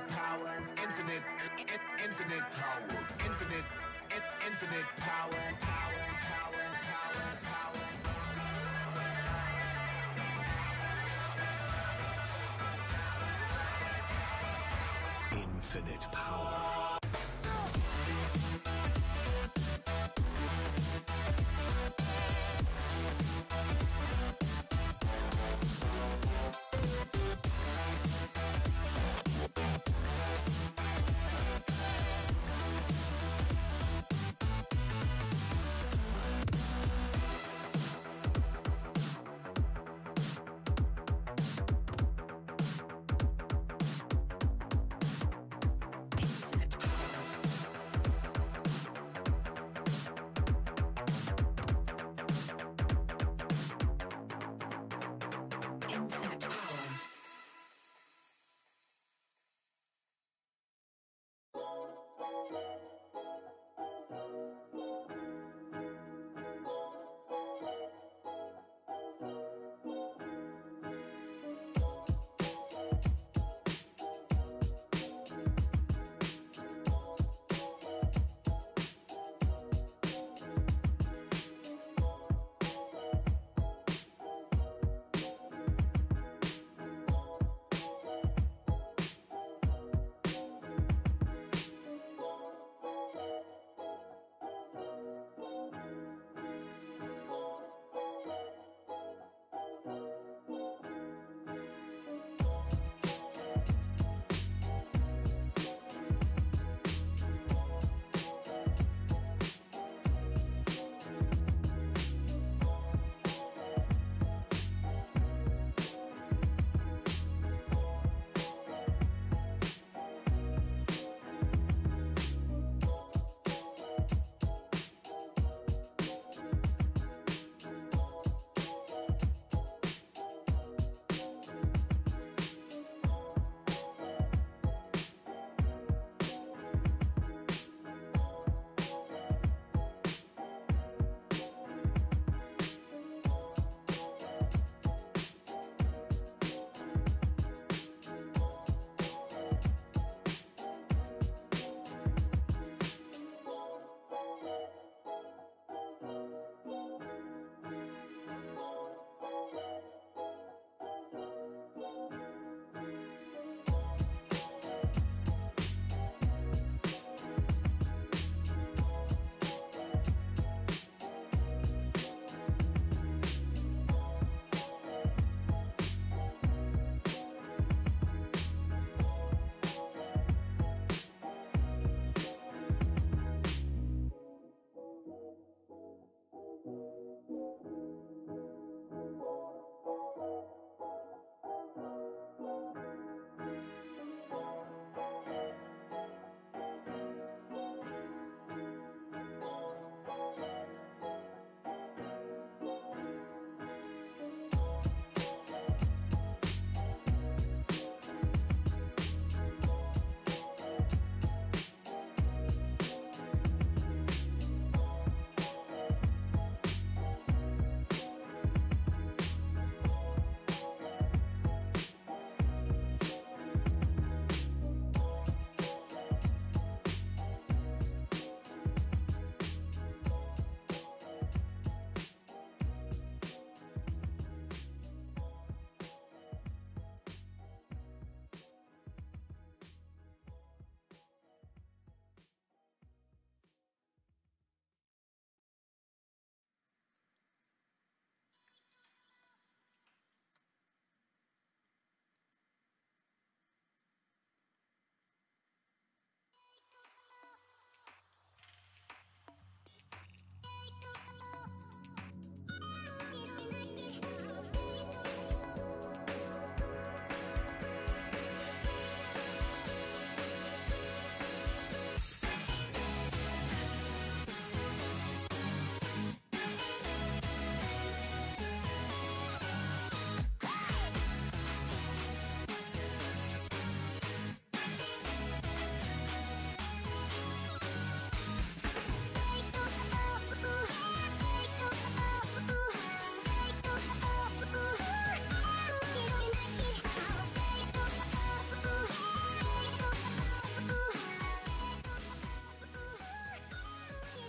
infinite power, infinite power, infinite power, power, power, power, power. Infinite power.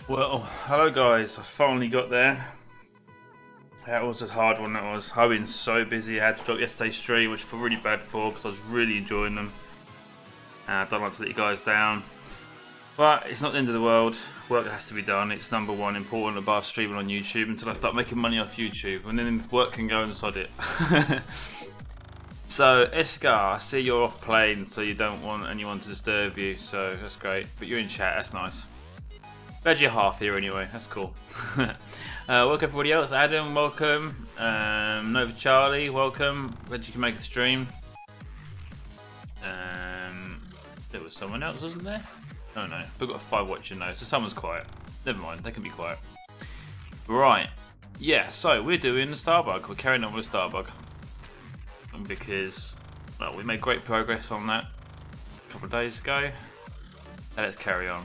Well, hello guys, I finally got there. That was a hard one, that was. I've been so busy, I had to drop yesterday's stream, which I feel really bad for because I was really enjoying them. And I don't like to let you guys down. But it's not the end of the world, work has to be done. It's number one important above streaming on YouTube until I start making money off YouTube. And then work can go and sod it. So, Escar, I see you're off playing, so you don't want anyone to disturb you, so that's great. But you're in chat, that's nice. Glad you're half here anyway, that's cool. Welcome everybody else. Adam, welcome. Nova Charlie, welcome. Glad you can make the stream. There was someone else, wasn't there? Oh no, we've got 5 watching now, so someone's quiet. Never mind, they can be quiet. Right, yeah, so we're doing the StarBug. We're carrying on with StarBug. Because, well, we made great progress on that a couple of days ago. Now let's carry on.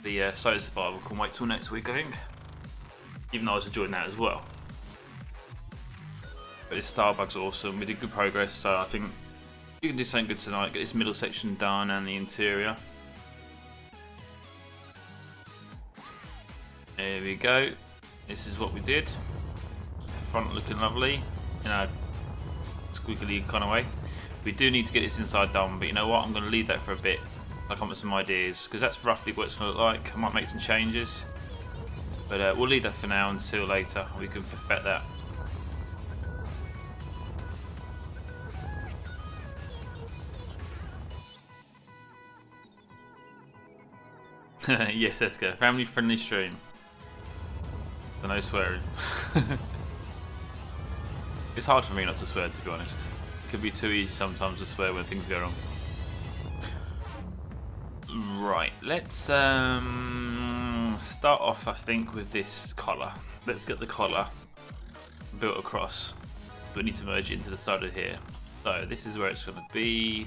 The solo survival can wait till next week, I think. Even though I was enjoying that as well. But this StarBug's awesome. We did good progress, so I think you can do something good tonight. Get this middle section done and the interior. There we go. This is what we did. Front looking lovely. You know, squiggly kind of way. We do need to get this inside done, but you know what? I'm going to leave that for a bit. I'll come up with some ideas because that's roughly what it's going to look like. I might make some changes, but we'll leave that for now until later. We can perfect that. Yes, let's go. Family friendly stream. So no swearing. It's hard for me not to swear, to be honest. It can be too easy sometimes to swear when things go wrong. Right, let's start off, I think, with this collar. Let's get the collar built across. We need to merge it into the side of here. So this is where it's going to be.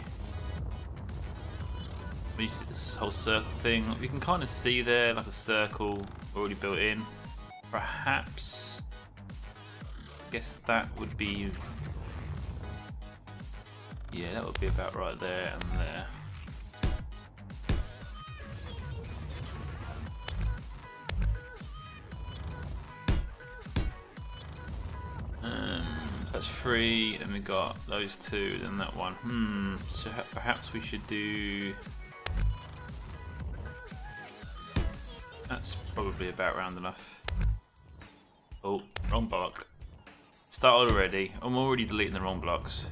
We see this whole circle thing. You can kind of see there, like a circle already built in. Perhaps. Guess that would be, yeah, that would be about right there and there. That's 3, and we got those 2, then that one. So perhaps we should do. That's probably about round enough. Oh, wrong block. Started already. I'm already deleting the wrong blocks.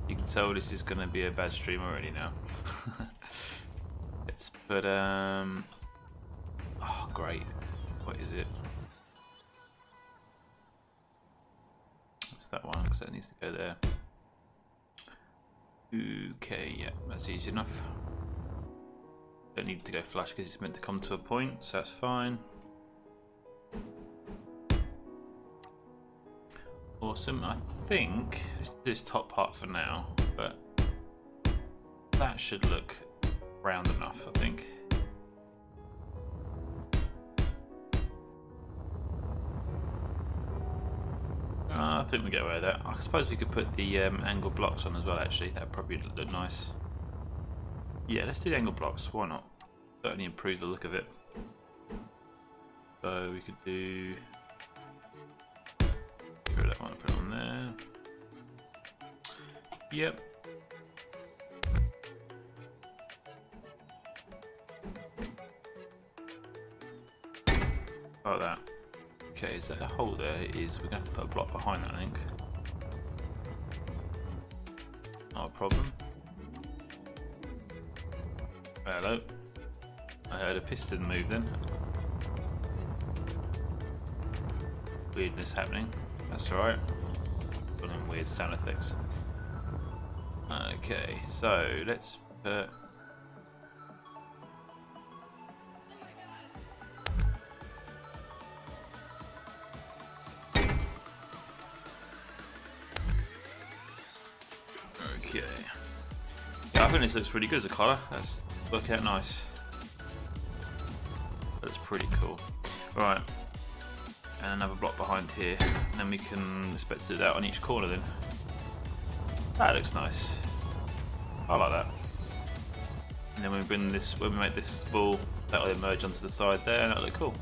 You can tell this is going to be a bad stream already now. Let's put oh great. What is it? That's that one because that needs to go there. Okay, yeah, that's easy enough. Don't need to go flush because it's meant to come to a point, so that's fine. Awesome. I think let's do this top part for now, but that should look round enough, I think. I think we get away with that. I suppose we could put the angle blocks on as well, actually. That would probably look nice. Yeah, let's do the angle blocks. Why not? Certainly improve the look of it. So we could do. That one, put it on there. Yep. Like that. Okay, is that a hole there? It is. We're going to have to put a block behind that, I think. Not a problem. Hello. I heard a piston move then. Weirdness happening. That's alright. Got some weird sound effects. Okay, so let's put. Okay. Yeah, I think this looks really good as a collar. That's working out nice. That's pretty cool. Right. And another block behind here, and then we can expect to do that on each corner then. That looks nice. I like that. And then when we make this ball, that'll emerge onto the side there, and that'll look cool.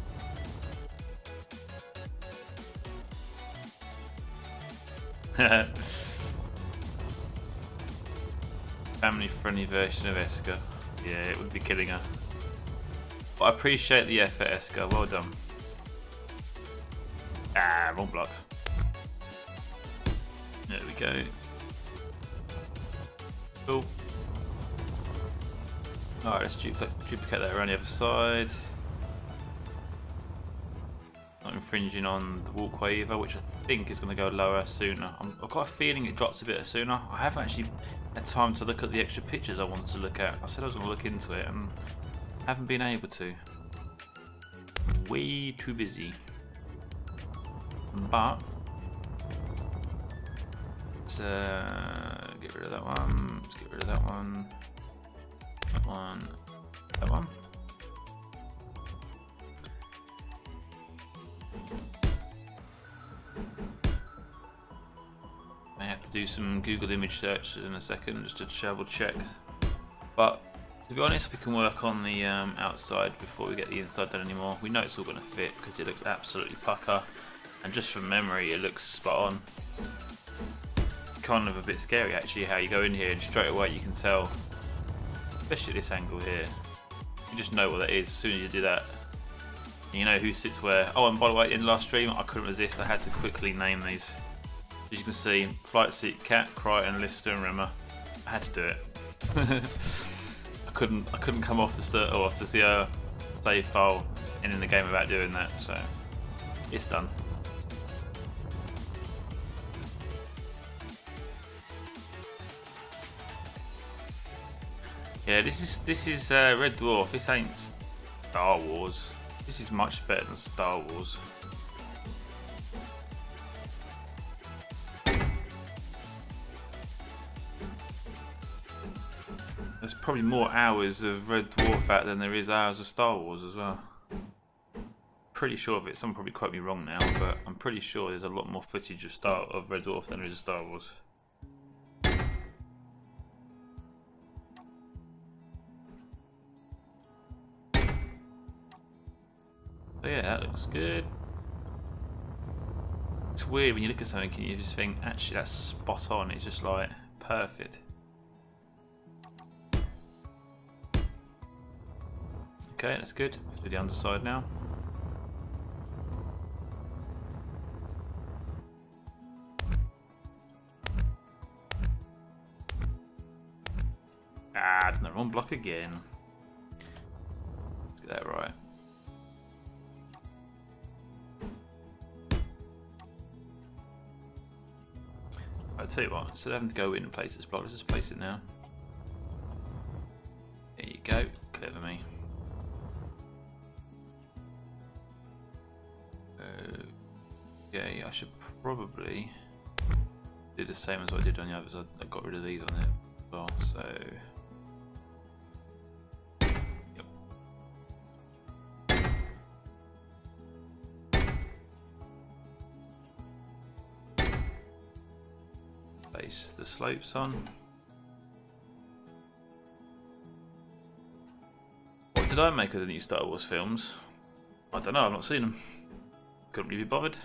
Family-friendly version of Esker. Yeah, it would be killing her. But I appreciate the effort, Esker. Well done. Ah, wrong block. There we go. Cool. Alright, let's duplicate that around the other side. Not infringing on the walkway either, which I think is going to go lower sooner. I've got a feeling it drops a bit sooner. I haven't actually had time to look at the extra pictures I wanted to look at. I said I was going to look into it and haven't been able to. Way too busy. But let's get rid of that one. Let's get rid of that one. That one. That one. May have to do some Google image searches in a second just to double check. But to be honest, we can work on the outside before we get the inside done anymore. We know it's all going to fit because it looks absolutely pucker. And just from memory, it looks spot on. Kind of a bit scary actually how you go in here and straight away you can tell, especially this angle here, you just know what that is as soon as you do that. And you know who sits where. Oh, and by the way, in the last stream I couldn't resist, I had to quickly name these. As you can see, Flight Seat, Cat, Crichton, Lister and Rimmer. I had to do it. I couldn't come off the save file and in the game without doing that, so it's done. Yeah, this is Red Dwarf. This ain't Star Wars. This is much better than Star Wars. There's probably more hours of Red Dwarf out than there is hours of Star Wars as well. Pretty sure of it. Someone probably quote me wrong now, but I'm pretty sure there's a lot more footage of Red Dwarf than there is of Star Wars. So yeah, that looks good. It's weird when you look at something and you just think, actually that's spot on, it's just like perfect. Okay, that's good. Let's do the underside now. Ah, no, wrong block again. Let's get that right. I'll tell you what, instead of having to go in and place this block, let's just place it now. There you go, clever me. Okay, I should probably do the same as I did on the others. I got rid of these on it as well, so... Place the slopes on. What did I make of the new Star Wars films? I don't know, I've not seen them. Couldn't really be bothered.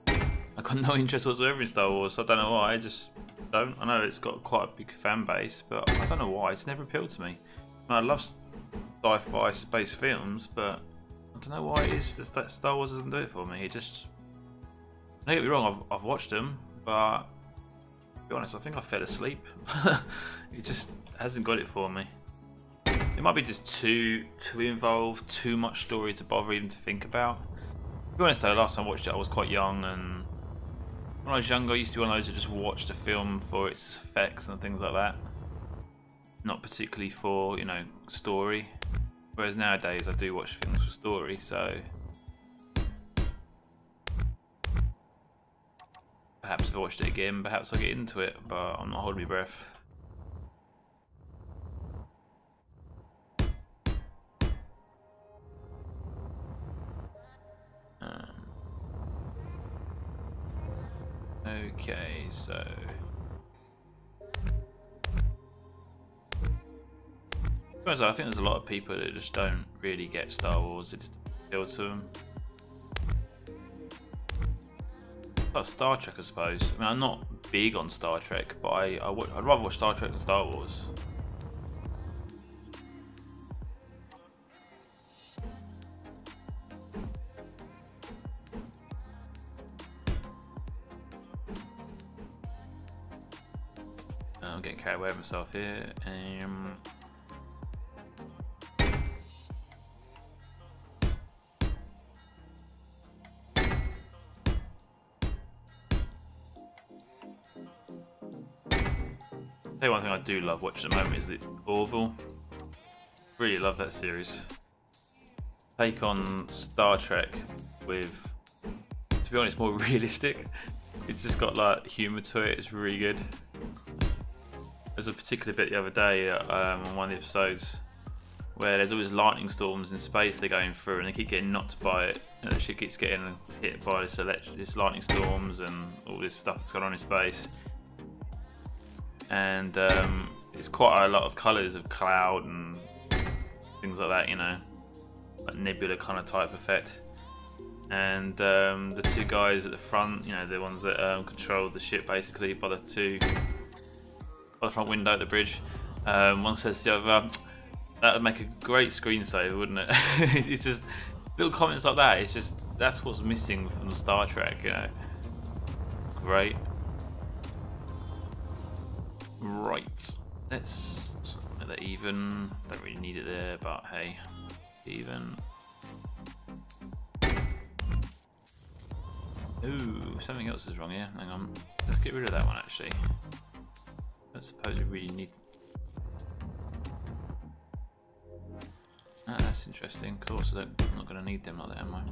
I've got no interest whatsoever in Star Wars, so I don't know why, I just don't. I know it's got quite a big fan base, but I don't know why, it's never appealed to me. I love sci-fi space films, but I don't know why it is that Star Wars doesn't do it for me. It just... Don't get me wrong, I've watched them, but to be honest, I think I fell asleep. It just hasn't got it for me. It might be just too involved, too much story to bother even to think about. To be honest though, last time I watched it I was quite young, and when I was younger I used to be one of those that just watched a film for its effects and things like that. Not particularly for, you know, story. Whereas nowadays I do watch films for story, so... Perhaps if I watched it again, perhaps I'll get into it, but I'm not holding my breath. Okay, so Whereas I think there's a lot of people that just don't really get Star Wars. It just appeals to them. Like Star Trek, I suppose. I mean, I'm not big on Star Trek, but I'd rather watch Star Trek than Star Wars. I'm getting carried away with myself here. Tell you one thing I do love watching at the moment is the Orville. Really love that series. Take on Star Trek with, to be honest, more realistic. It's just got like humour to it. It's really good. There's a particular bit the other day on one of the episodes where there's always lightning storms in space they're going through, and they keep getting knocked by it. And the ship keeps getting hit by this lightning storms and all this stuff that's going on in space. And it's quite a lot of colours of cloud and things like that, you know, like nebula kind of type effect. And the two guys at the front, you know, the ones that control the ship basically by the front window at the bridge. One says to the other, that would make a great screensaver, wouldn't it? It's just little comments like that. It's just, that's what's missing from Star Trek, you know. Great. Right, let's make that even. Don't really need it there, but hey, even. Ooh, something else is wrong here. Hang on, let's get rid of that one actually. I don't suppose we really need. Ah, that's interesting. Cool, so I'm not going to need them like that, am I?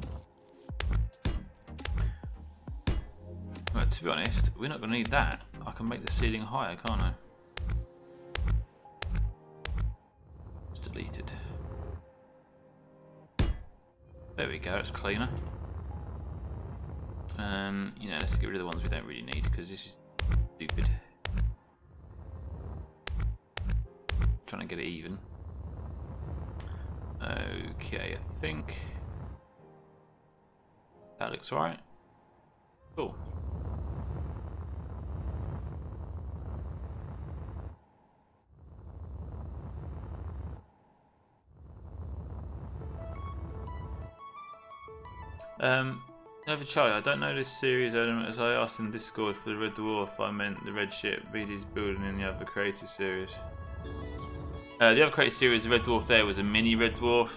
But to be honest, we're not going to need that. I can make the ceiling higher, can't I? It's deleted. There we go, it's cleaner. You know, let's get rid of the ones we don't really need because this is stupid. Trying to get it even. Okay, I think that looks right. Cool. Over Charlie, I don't know this series element. As I asked in Discord for the Red Dwarf, I meant the red ship Beardie's building in the other creative series. The other creative series, the Red Dwarf there, was a mini Red Dwarf.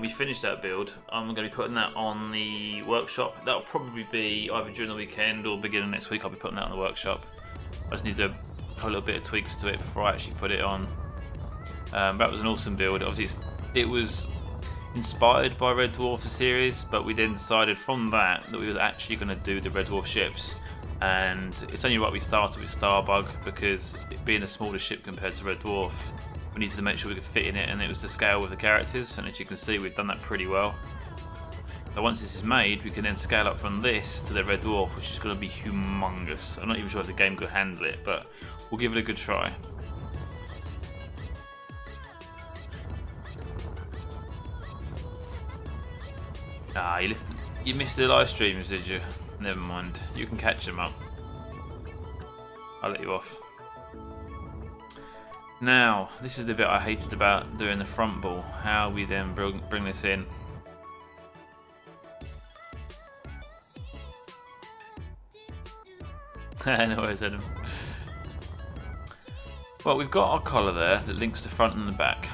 We finished that build. I'm going to be putting that on the workshop. That'll probably be either during the weekend or beginning of next week. I'll be putting that on the workshop. I just need to put a little bit of tweaks to it before I actually put it on. That was an awesome build. Obviously, it was inspired by Red Dwarf the series, but we then decided from that we were actually going to do the Red Dwarf ships. And it's only right we started with StarBug because it being a smaller ship compared to Red Dwarf, we needed to make sure we could fit in it, and it was to scale with the characters, and as you can see we've done that pretty well. So once this is made, we can then scale up from this to the Red Dwarf, which is going to be humongous. I'm not even sure if the game could handle it, but we'll give it a good try. Ah, you missed the live streams, did you? Never mind, you can catch them up. I'll let you off. Now, this is the bit I hated about doing the front ball. How we then bring this in. No worries, Adam. Well, we've got our collar there that links the front and the back.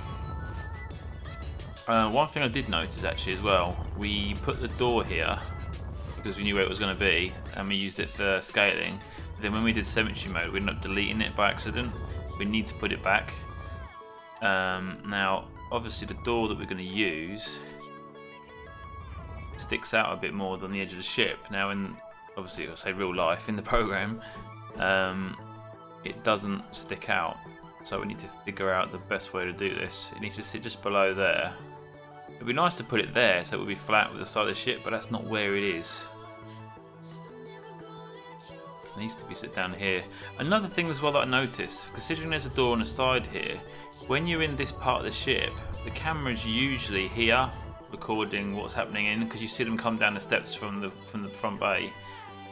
One thing I did notice actually as well, we put the door here because we knew where it was going to be, and we used it for scaling. But then when we did symmetry mode, we ended up deleting it by accident. We need to put it back. Now, obviously the door that we're going to use sticks out a bit more than the edge of the ship. Now, in obviously I'll say real life, in the program, it doesn't stick out. So we need to figure out the best way to do this. It needs to sit just below there. It'd be nice to put it there so it would be flat with the side of the ship, but that's not where it is. It needs to be sit down here. Another thing as well that I noticed, considering there's a door on the side here, when you're in this part of the ship, the camera's usually here, recording what's happening in, because you see them come down the steps from the front bay,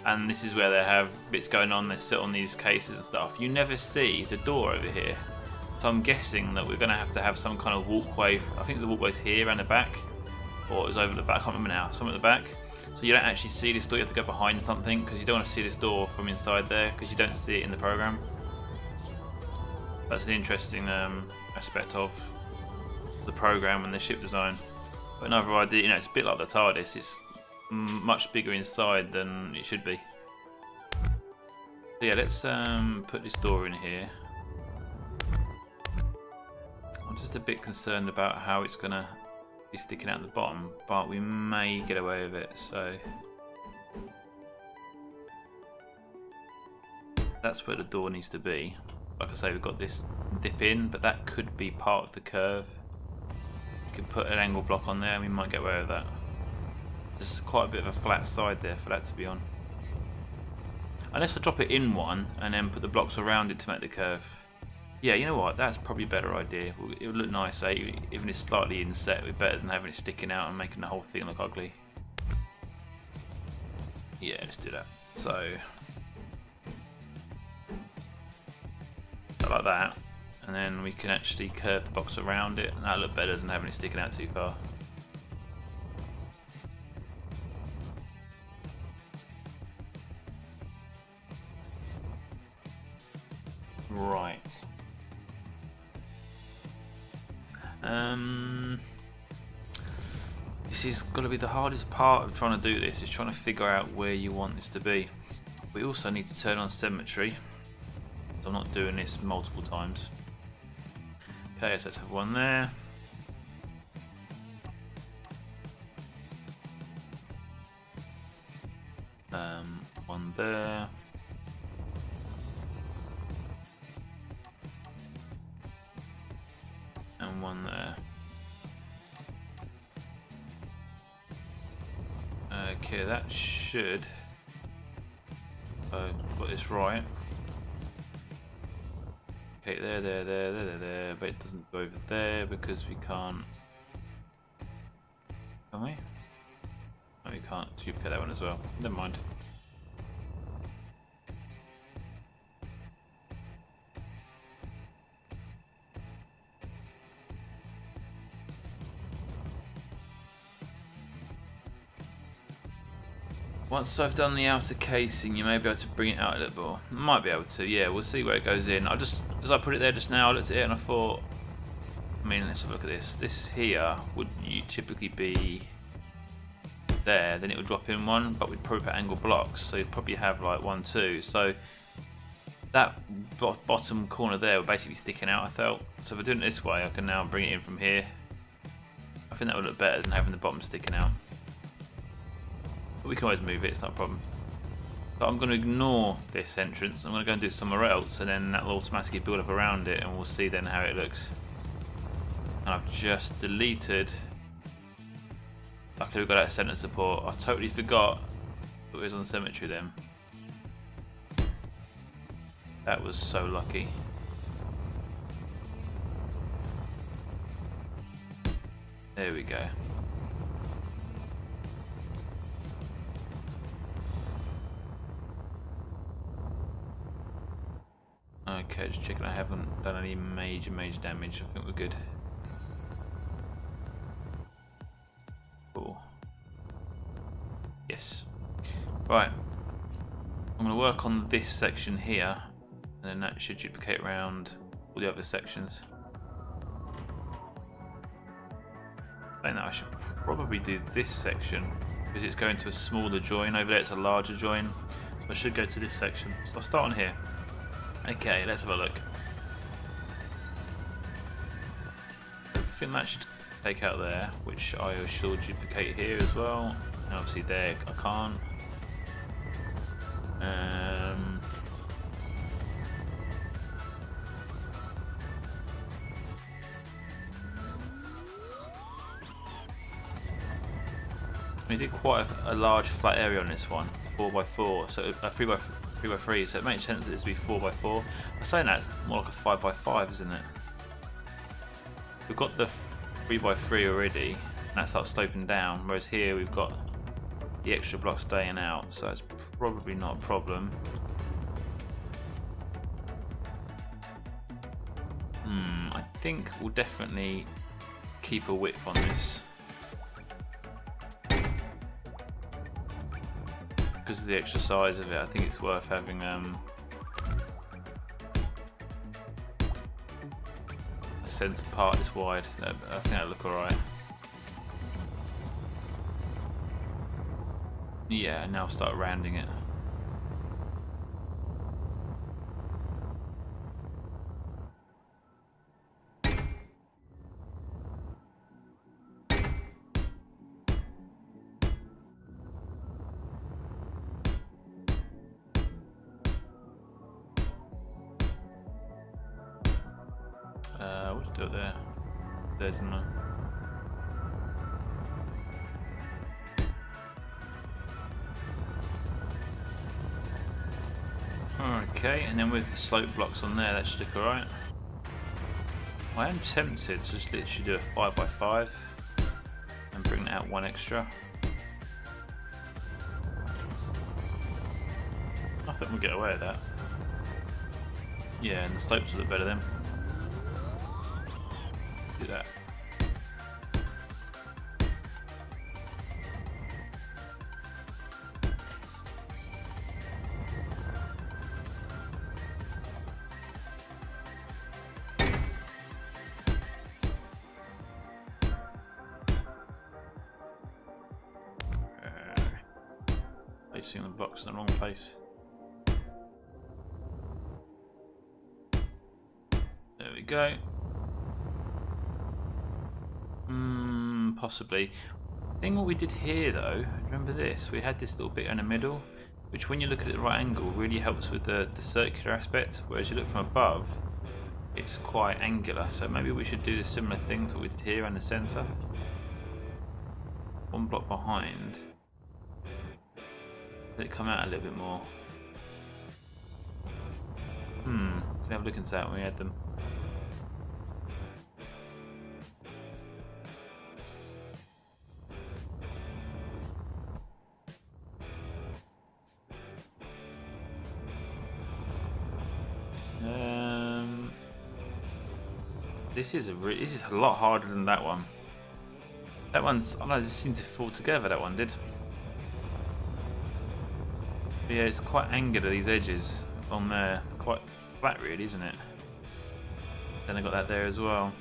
and this is where they have bits going on. They sit on these cases and stuff. You never see the door over here, so I'm guessing that we're going to have some kind of walkway. I think the walkway's here and the back, or it was over the back. I can't remember now. Somewhere at the back. So you don't actually see this door. You have to go behind something because you don't want to see this door from inside there because you don't see it in the program. That's an interesting aspect of the program and the ship design. But another idea, you know, it's a bit like the TARDIS. It's much bigger inside than it should be. So yeah, let's put this door in here. I'm just a bit concerned about how it's gonna be sticking out the bottom, but we may get away with it. So that's where the door needs to be. Like I say, we've got this dip in, but that could be part of the curve. We could put an angle block on there and we might get away with that. There's quite a bit of a flat side there for that to be on. Unless I drop it in one and then put the blocks around it to make the curve. Yeah, you know what? That's probably a better idea. It would look nice, eh? Even if it's slightly inset, it would be better than having it sticking out and making the whole thing look ugly. Yeah, let's do that. So like that, and then we can actually curve the box around it, and that'll look better than having it sticking out too far. Right. This is going to be the hardest part of trying to do this, is trying to figure out where you want this to be. We also need to turn on symmetry. I'm not doing this multiple times. Okay, so let's have one there. One there. And one there. Okay, that should. Got this right. Okay, there, but it doesn't go over there because we can't. Can we? No, we can't duplicate that one as well. Never mind. Once I've done the outer casing, you may be able to bring it out a little more. Might be able to, yeah, we'll see where it goes in. As I put it there just now, I looked at it and I thought, I mean, let's have a look at this. This here would typically be there, then it would drop in one, but we'd probably put angle blocks, so you'd probably have like 1, 2. So that bottom corner there would basically be sticking out, I felt. So if I do it this way, I can now bring it in from here. I think that would look better than having the bottom sticking out. But we can always move it, it's not a problem. But I'm going to ignore this entrance. I'm going to go and do it somewhere else, and then that will automatically build up around it, and we'll see then how it looks. And I've just deleted. Luckily we've got that center support. I totally forgot it was on symmetry then. That was so lucky. There we go. Okay, just checking I haven't done any major damage. I think we're good. Cool. Yes. Right. I'm going to work on this section here, and then that should duplicate around all the other sections. And I should probably do this section because it's going to a smaller join. Over there it's a larger join, so I should go to this section. So I'll start on here. Okay, let's have a look. I think that should take out there, which I should duplicate here as well. And obviously there I can't. We did quite a large flat area on this one, 4x4, so 3x3 3x3, so it makes sense that this would be 4x4. I'm saying that's more like a 5x5, isn't it? We've got the 3x3 already, and that starts sloping down, whereas here we've got the extra block staying out, so it's probably not a problem. I think we'll definitely keep a width on this. Because of the extra size of it, I think it's worth having a centre part this wide. I think that'll look alright. Yeah, now I'll start rounding it. What did I do there? There, didn't I? Okay, and then with the slope blocks on there, that should look alright. I am tempted to just literally do a 5x5 and bring that out one extra. I think we'll get away with that. Yeah, and the slopes will look better then. Do that. Placing the blocks in the wrong place. There we go. Possibly. I think what we did here though, remember this, we had this little bit in the middle, which when you look at it at the right angle really helps with the circular aspect, whereas you look from above, it's quite angular. So maybe we should do a similar thing to what we did here in the centre. One block behind. Let it come out a little bit more. Can have a look into that when we add them. This is a lot harder than that one. That one's, I don't know, it just seemed to fall together. That one did. But yeah, it's quite angular, these edges on there, quite flat really, isn't it? Then I got that there as well.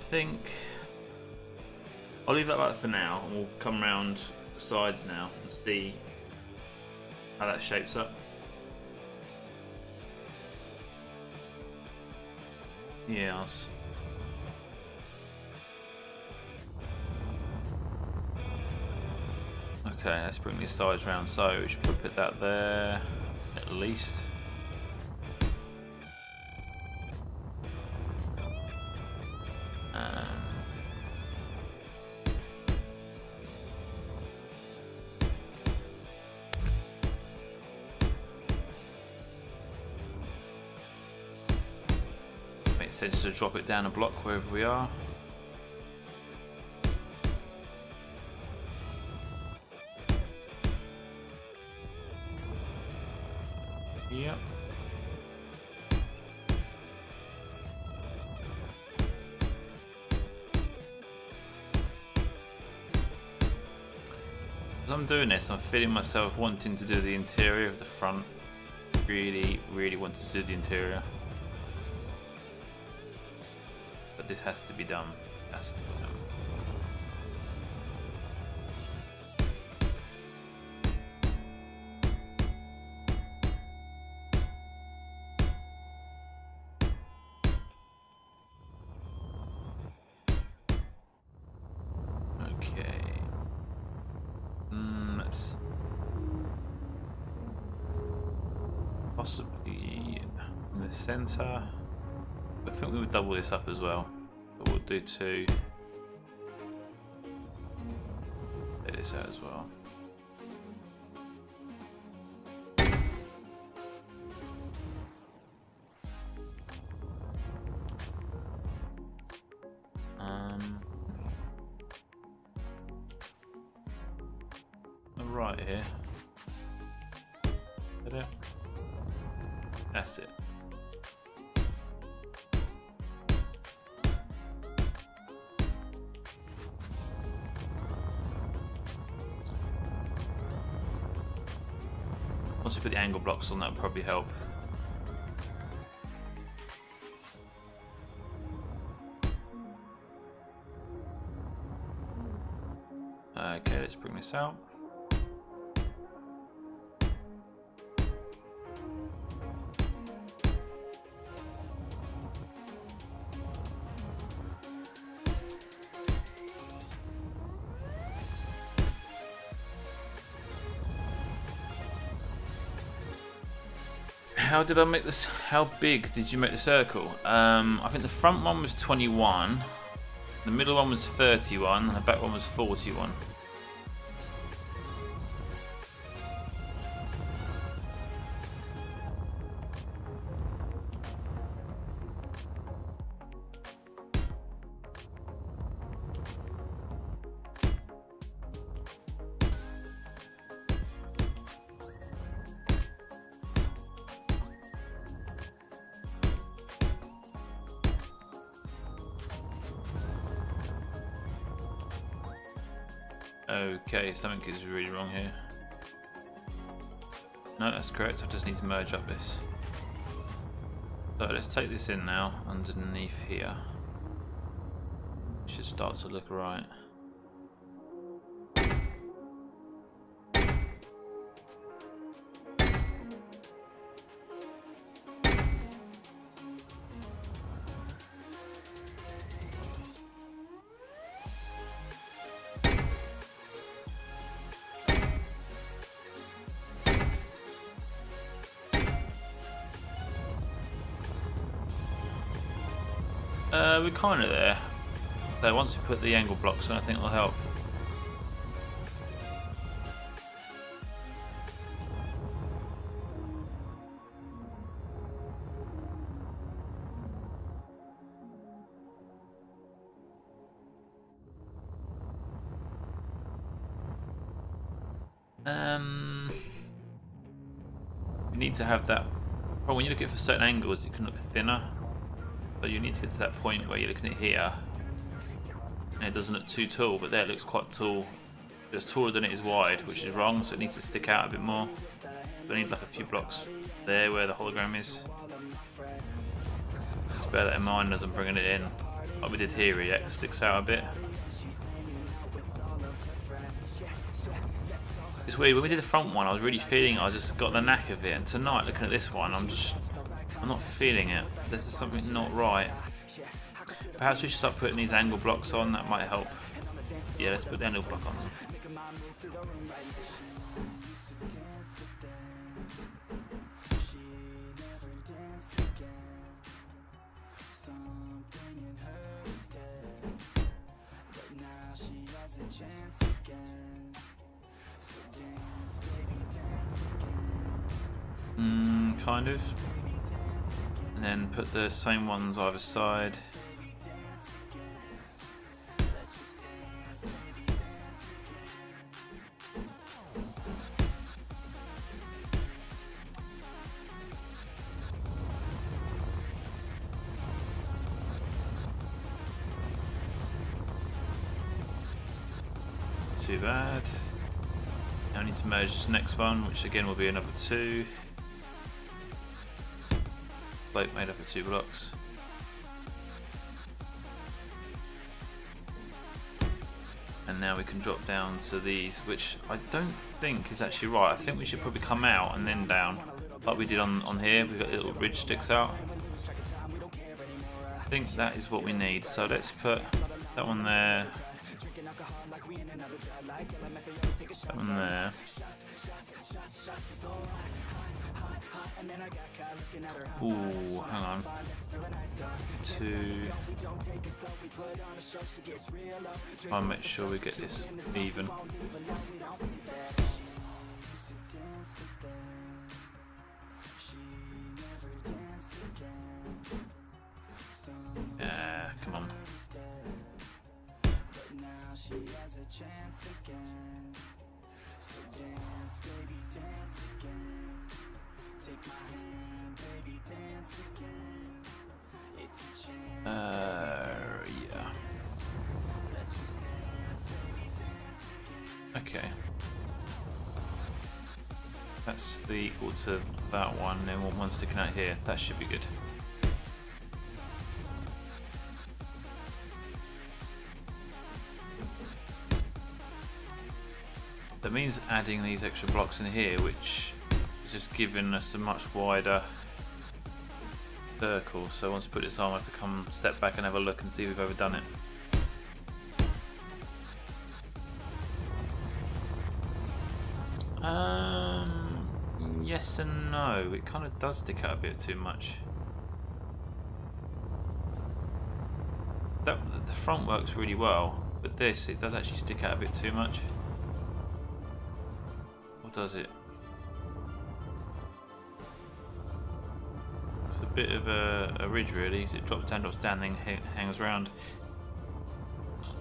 I think I'll leave that like for now, and we'll come round the sides now and see how that shapes up. Yes. Okay, let's bring these sides round. So we should put that there at least. Makes sense to drop it down a block wherever we are. Yep. As I'm doing this, I'm feeling myself wanting to do the interior of the front. Really wanted to do the interior. But this has to be done. Has to be done. possibly in the centre. I think we would double this up as well. But we'll do 2. Let this out as well. Right here. Is that it? That's it. Once we put the angle blocks on, that would probably help. Okay, let's bring this out. How did I make this? How big did you make the circle? I think the front one was 21, the middle one was 31, and the back one was 41. Okay, something is really wrong here. No, that's correct. I just need to merge up this. So let's take this in now underneath here. Should start to look right. We're kind of there. So once we put the angle blocks on, I think it'll help. You need to have that. Well, when you look at it for certain angles, it can look thinner. So you need to get to that point where you're looking at here, and it doesn't look too tall, but there it looks quite tall. It's taller than it is wide, which is wrong. So it needs to stick out a bit more. So I need like a few blocks there where the hologram is. Let's bear that in mind as I'm bringing it in. Like we did here, it sticks out a bit. It's weird, when we did the front one I was really feeling it, I just got the knack of it, and tonight looking at this one I'm not feeling it. This is something not right. Perhaps we should start putting these angle blocks on, that might help. Yeah, let's put the angle block on. Kind of. And then put the same ones either side. Too bad. Now I need to merge this next one, which again will be another 2. Plate made up of 2 blocks. And now we can drop down to these, which I don't think is actually right. I think we should probably come out and then down, like we did on here. We've got a little ridge sticks out. I think that is what we need. So let's put that one there. That one there. Ooh, hang on. 2. I'll make sure we get this even. Yeah, come on. Yeah. Okay. That's the equal to that one, then one sticking out here. That should be good. That means adding these extra blocks in here, which is just giving us a much wider circle. So once we put this on, I have to come step back and have a look and see if we've overdone it. Yes and no. It kind of does stick out a bit too much. The front works really well, but this, it does actually stick out a bit too much. Or does it? It's a bit of a ridge really. It drops down, then hangs around.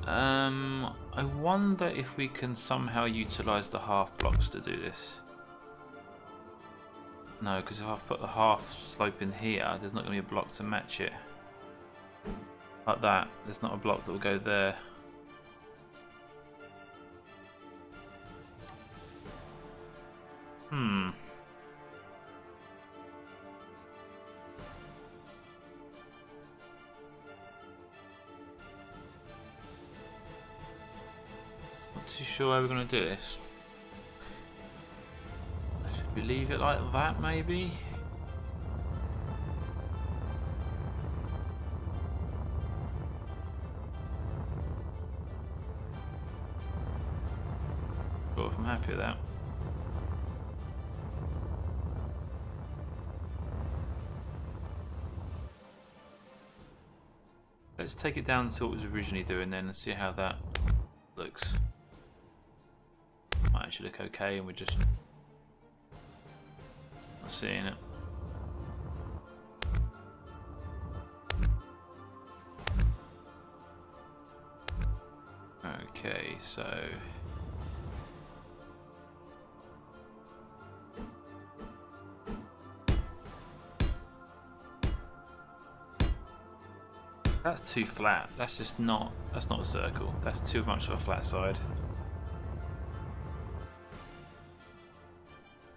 I wonder if we can somehow utilise the half blocks to do this. No, because if I've put the half slope in here, there's not going to be a block to match it. Like that, there's not a block that will go there. Not too sure how we're going to do this. Should we leave it like that maybe? Well, I'm happy with that. Let's take it down to what it was originally doing then and see how that looks. Might actually look okay and we're just not seeing it. Okay, so that's too flat. That's just not, that's not a circle. That's too much of a flat side.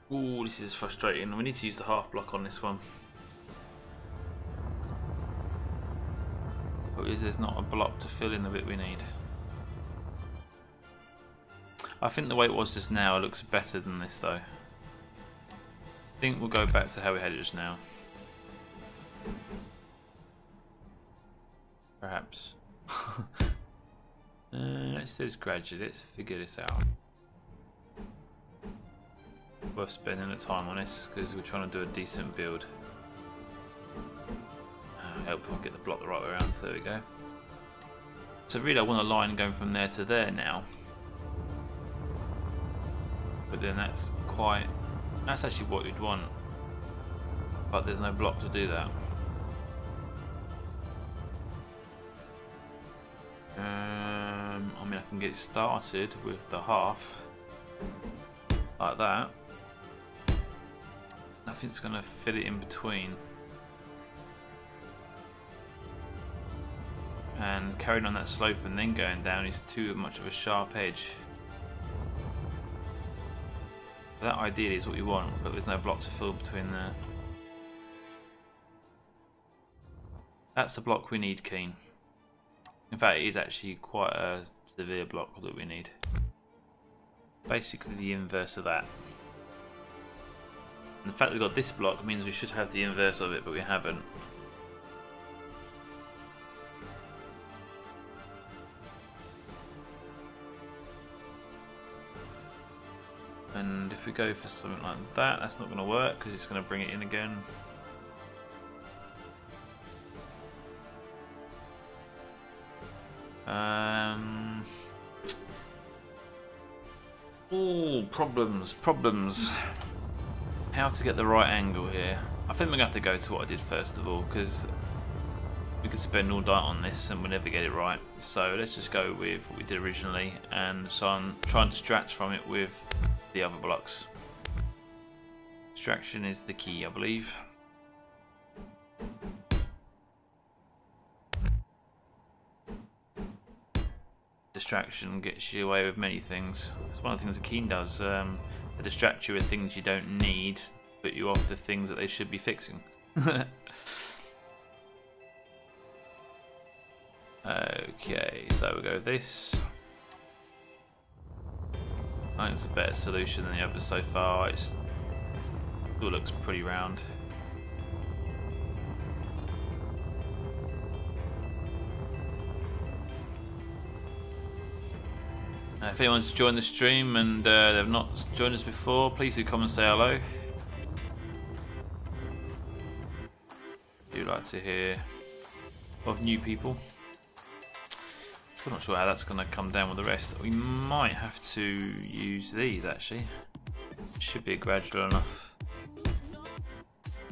Ooh, this is frustrating. We need to use the half block on this one. But there's not a block to fill in the bit we need. I think the way it was just now looks better than this though. I think we'll go back to how we had it just now. Perhaps. Let's do this gradually. Let's figure this out. Worth spending the time on this because we're trying to do a decent build. Help if I get the block the right way around. There we go. So really I want a line going from there to there now. But then that's actually what you'd want. But there's no block to do that. I mean, I can get started with the half like that. Nothing's going to fit it in between. And carrying on that slope and then going down is too much of a sharp edge. That ideally is what we want, but there's no block to fill between there. That's the block we need, Keen. In fact, it is actually quite a severe block that we need. Basically the inverse of that. And the fact that we've got this block means we should have the inverse of it, but we haven't. And if we go for something like that, that's not going to work because it's going to bring it in again. Oh, problems. How to get the right angle here. I think we're going to have to go to what I did first of all, because we could spend all day on this and we'll never get it right. So let's just go with what we did originally, and so I'm trying to distract from it with the other blocks. Distraction is the key, I believe. Distraction gets you away with many things. It's one of the things that Keen does. They distract you with things you don't need, put you off the things that they should be fixing. Okay, so we'll go with this. I think it's a better solution than the others so far. It still looks pretty round. If anyone's joined the stream and they've not joined us before, please do come and say hello. I do like to hear of new people. Still not sure how that's going to come down with the rest. We might have to use these actually. Should be a gradual enough.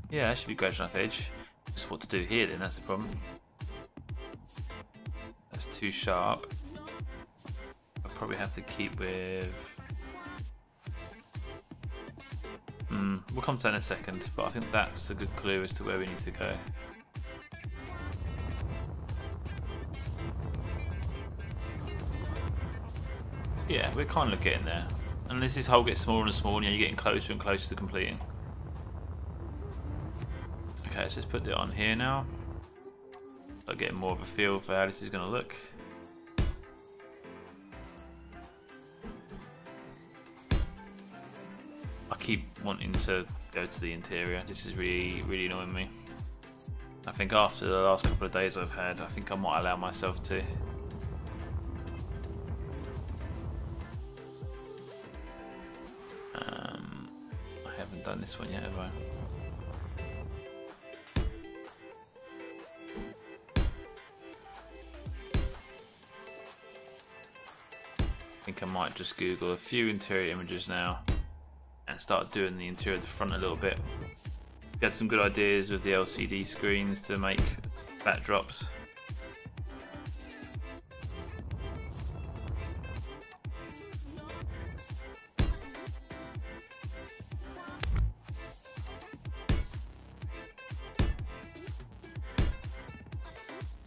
Yeah, that should be gradual enough edge. Just what to do here then, that's the problem. That's too sharp. Probably have to keep with. We'll come to that in a second, but I think that's a good clue as to where we need to go. Yeah, we're kind of getting there, and as this hole gets smaller and smaller, you're getting closer and closer to completing. Okay, let's just put it on here now. I'll get more of a feel for how this is going to look. I keep wanting to go to the interior. This is really annoying me. I think after the last couple of days I've had, I think I might allow myself to. I haven't done this one yet, have I? I think I might just Google a few interior images now and start doing the interior of the front a little bit. Get some good ideas with the LCD screens to make backdrops.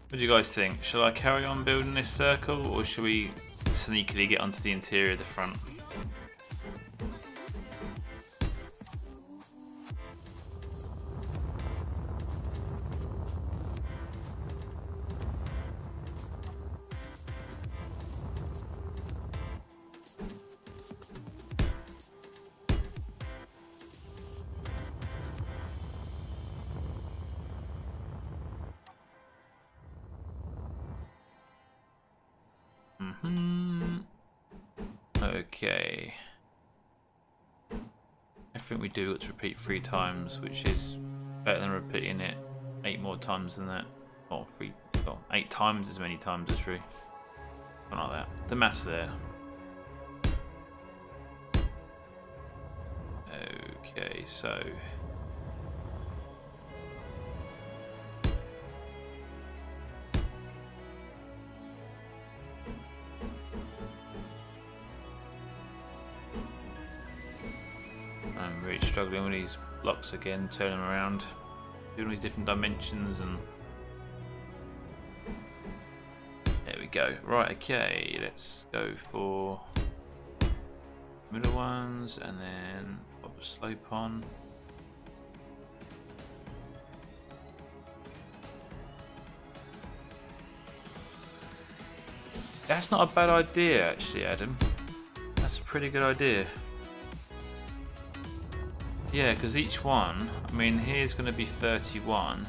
What do you guys think? Shall I carry on building this circle, or should we sneakily get onto the interior of the front? Okay. Everything we do, let's repeat 3 times, which is better than repeating it 8 more times than that. Or 8 times as many times as 3. Something like that. The math's there. Okay, so I'm really struggling with these blocks again, turn them around, doing these different dimensions, and there we go. Right, okay, let's go for middle ones and then pop a slope on. That's not a bad idea actually, Adam. That's a pretty good idea. Yeah, because each one, I mean, here's going to be 31.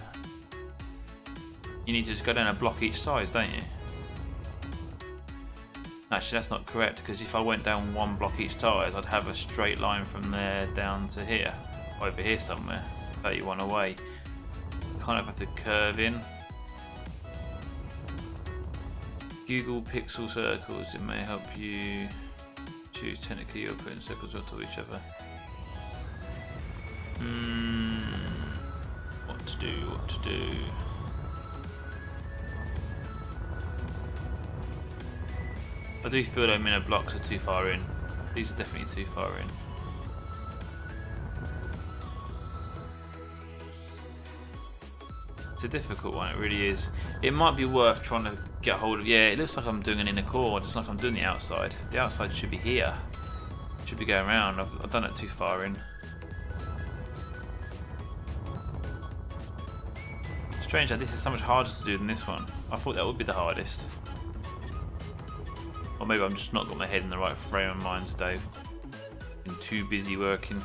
You need to just go down a block each size, don't you? Actually, that's not correct, because if I went down one block each time, I'd have a straight line from there down to here, over here somewhere, 31 away. Kind of have to curve in. Google pixel circles, it may help you choose. Technically you're putting circles onto each other. What to do. I do feel that minute blocks are too far in. These are definitely too far in. It's a difficult one, it really is. It might be worth trying to get hold of. Yeah, it looks like I'm doing an inner chord. It's like I'm doing the outside. The outside should be here. It should be going around. I've done it too far in. Strange that this is so much harder to do than this one. I thought that would be the hardest. Or maybe I'm just not got my head in the right frame of mind today. Been too busy working.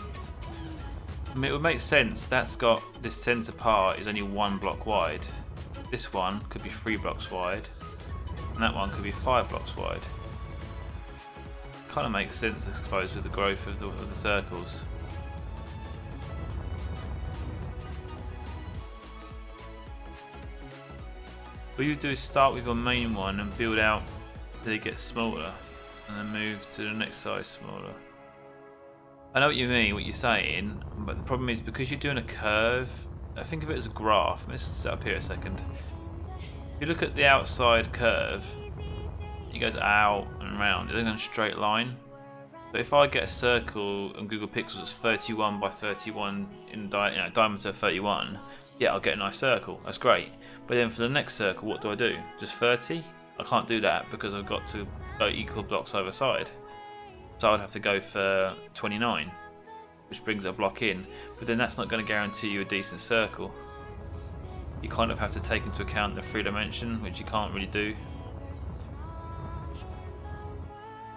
I mean, it would make sense. That's got this centre part is only 1 block wide. This one could be 3 blocks wide, and that one could be 5 blocks wide. Kind of makes sense, I suppose, with the growth of the circles. What you do is start with your main one and build out until it gets smaller, and then move to the next size smaller. I know what you mean, what you're saying, but the problem is because you're doing a curve, I think of it as a graph. Let's set up here a second. If you look at the outside curve, it goes out and around. It doesn't go in a straight line. So if I get a circle on Google Pixels that's 31 by 31 in diameter 31, yeah, I'll get a nice circle. That's great. But then for the next circle, what do I do? Just 30? I can't do that because I've got to go equal blocks either side. So I'd have to go for 29, which brings a block in. But then that's not going to guarantee you a decent circle. You kind of have to take into account the 3 dimension, which you can't really do.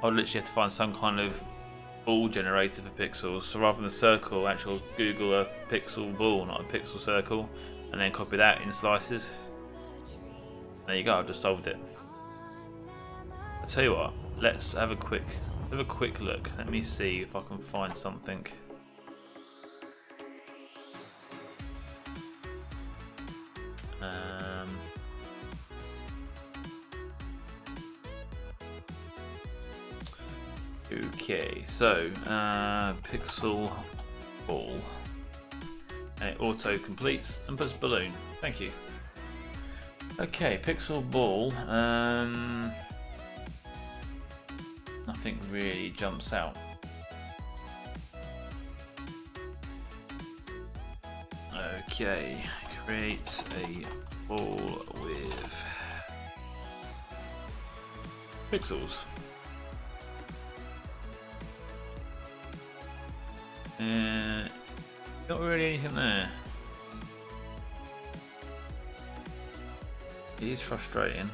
I'd literally have to find some kind of ball generator for pixels. So rather than a circle, actual Google a pixel ball, not a pixel circle, and then copy that in slices. There you go, I've just solved it. I'll tell you what, let's have a quick look. Let me see if I can find something. Okay, so pixel ball, and it auto completes and puts balloon. Thank you. Okay, pixel ball. Nothing really jumps out. Okay, create a ball with pixels. Not really anything there. It is frustrating.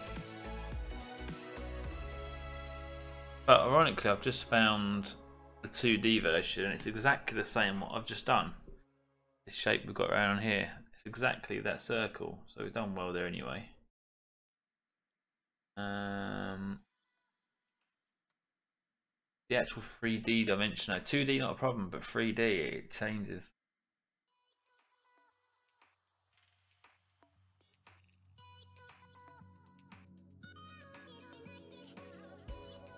But ironically, I've just found the 2D version and it's exactly the same what I've just done. This shape we've got around here, it's exactly that circle, so we've done well there anyway. The actual 3D dimension, no, 2D not a problem, but 3D it changes.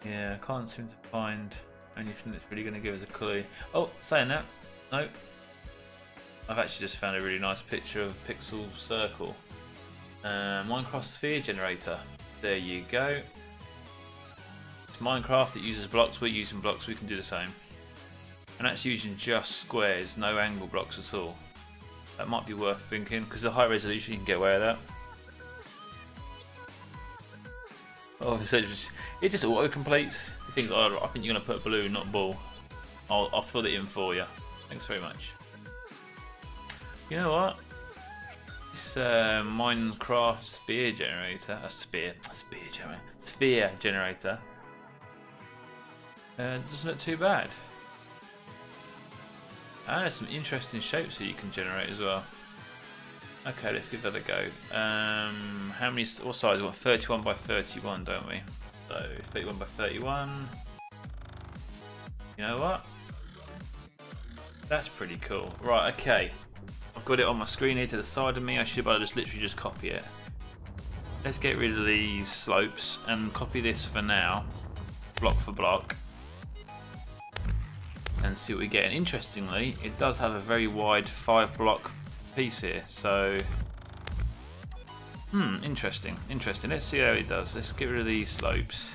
Yeah, I can't seem to find anything that's really going to give us a clue. Oh, saying that, no. I've actually just found a really nice picture of a pixel circle. Minecraft sphere generator. There you go. It's Minecraft, it uses blocks, we're using blocks, we can do the same. And actually using just squares, no angle blocks at all. That might be worth thinking, because the high resolution you can get away with that. Obviously it just auto completes. It thinks, oh, I think you're going to put a balloon, not a ball. I'll fill it in for you. Thanks very much. You know what? This Minecraft sphere generator, sphere generator doesn't look too bad. And there's some interesting shapes that you can generate as well. Okay, let's give that a go. How many? What size? We want 31 by 31, don't we? So 31 by 31. You know what? That's pretty cool. Right, okay. I've got it on my screen here to the side of me. I should be able to just literally just copy it. Let's get rid of these slopes and copy this for now, block for block, and see what we get. And interestingly, it does have a very wide 5-block piece here. So, interesting. Let's see how it does. Let's get rid of these slopes.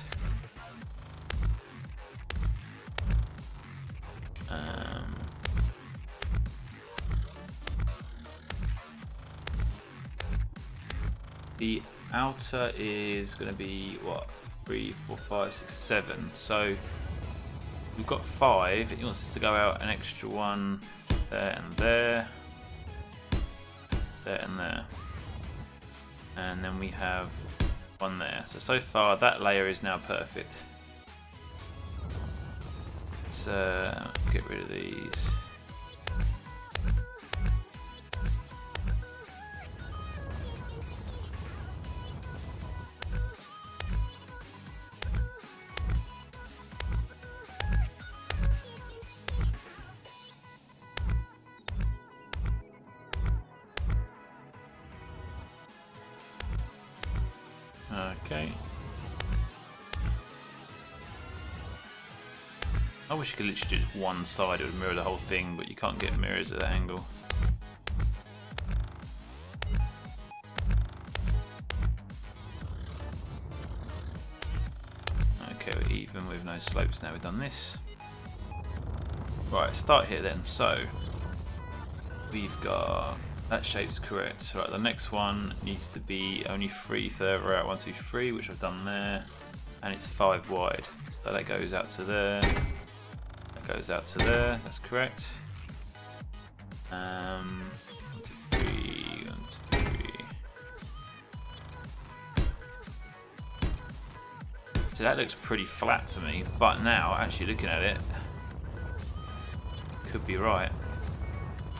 The outer is going to be what, 3, 4, 5, 6, 7. So we've got 5. It wants us to go out an extra one there and there, there and there, and then we have one there. So far that layer is now perfect. Let's get rid of these. Okay. I wish you could literally do just one side, it would mirror the whole thing, but you can't get mirrors at that angle. Okay, we're even with no slopes now we've done this. Right, start here then. So, we've got... that shape's correct. Right, the next one needs to be only 3 further out. 1, 2, 3, which I've done there, and it's 5 wide. So that goes out to there. That goes out to there. That's correct. 1, 2, 3, 1, 2, 3. So that looks pretty flat to me, but now actually looking at it, could be right.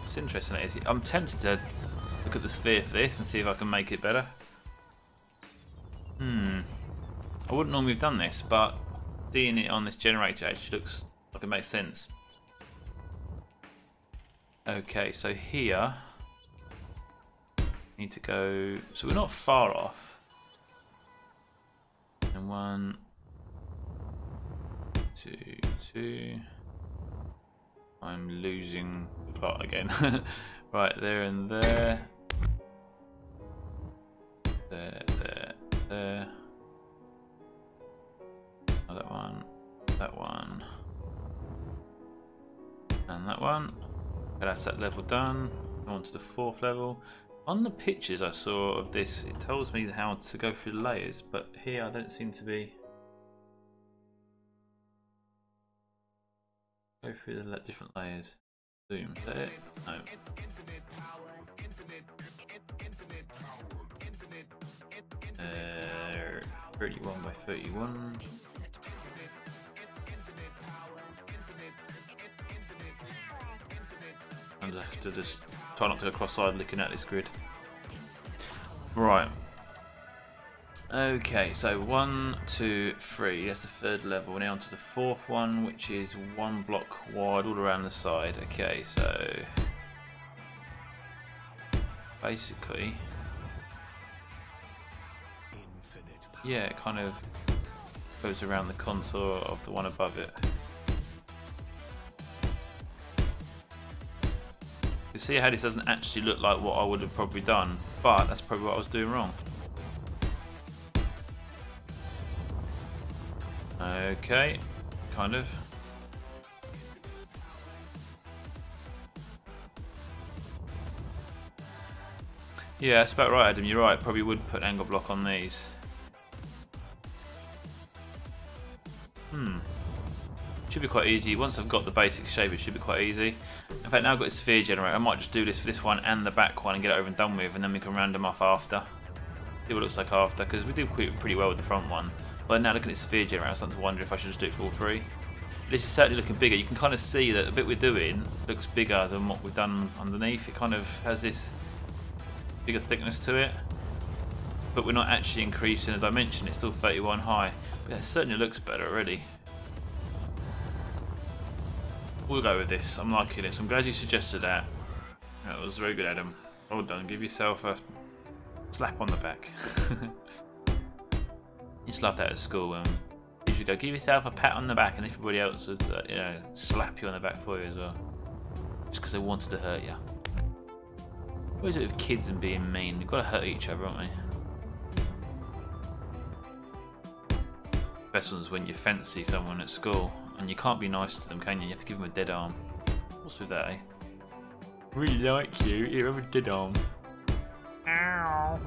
It's interesting. I'm tempted to look at the sphere for this and see if I can make it better. I wouldn't normally have done this, but seeing it on this generator actually looks like it makes sense. Okay, so here need to go. So we're not far off. And 1, 2, 2. I'm losing the plot again. Right, there and there. There, there, there. Oh, that one, and that one. Okay, that's that level done. On to the 4th level. On the pictures I saw of this, it tells me how to go through the layers, but here I don't seem to be. Go through the different layers. Zoom. Is that it? No. 31 by 31. And I have to just try not to go cross-eyed looking at this grid. Right. Okay, so 1, 2, 3, that's the 3rd level. Now onto the 4th one, which is 1 block wide all around the side. Okay, so basically, yeah, it kind of goes around the contour of the one above it. You see how this doesn't actually look like what I would have probably done, but that's probably what I was doing wrong. Okay, kind of. Yeah, that's about right, Adam. You're right. Probably would put angle block on these. Should be quite easy. Once I've got the basic shape, it should be quite easy. In fact, now I've got a sphere generator, I might just do this for this one and the back one and get it over and done with, and then we can round them off after. See what it looks like after, because we do pretty well with the front one. But now looking at sphere generator, I'm starting to wonder if I should just do it for all 3. This is certainly looking bigger. You can kind of see that the bit we're doing looks bigger than what we've done underneath. It kind of has this bigger thickness to it, but we're not actually increasing the dimension. It's still 31 high, but it certainly looks better already. We'll go with this. I'm liking this. I'm glad you suggested that. That was very good, Adam. Well done. Give yourself a slap on the back. You just love that at school. You should go give yourself a pat on the back, and everybody else would, you know, slap you on the back for you as well, just because they wanted to hurt you. What is it with kids and being mean? We've got to hurt each other, haven't we? Best one's when you fancy someone at school and you can't be nice to them, can you? You have to give them a dead arm. What's with that, eh? Really like you. Here, have a dead arm. Ow.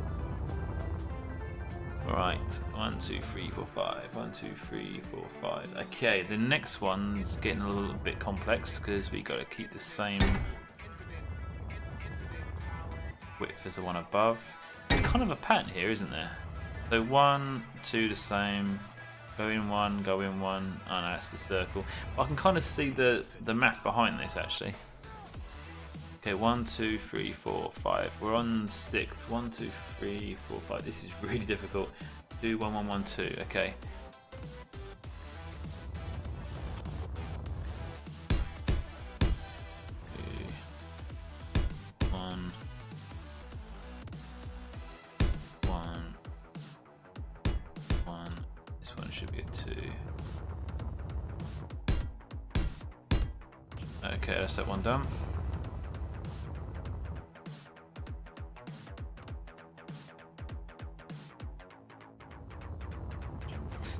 Right, 1, 2, 3, 4, 5. 1, 2, 3, 4, 5. Okay, the next one's getting a little bit complex because we got to keep the same width as the one above. There's kind of a pattern here, isn't there? So 1, 2 the same. Go in 1, go in 1. Oh no, that's the circle. But I can kind of see the math behind this actually. Okay, 1, 2, 3, 4, 5. We're on 6th. 1, 2, 3, 4, 5. This is really difficult. 2, 1, 1, 1, 2. Okay. Two, 1, 1, 1. This one should be a 2. Okay, that's that one done.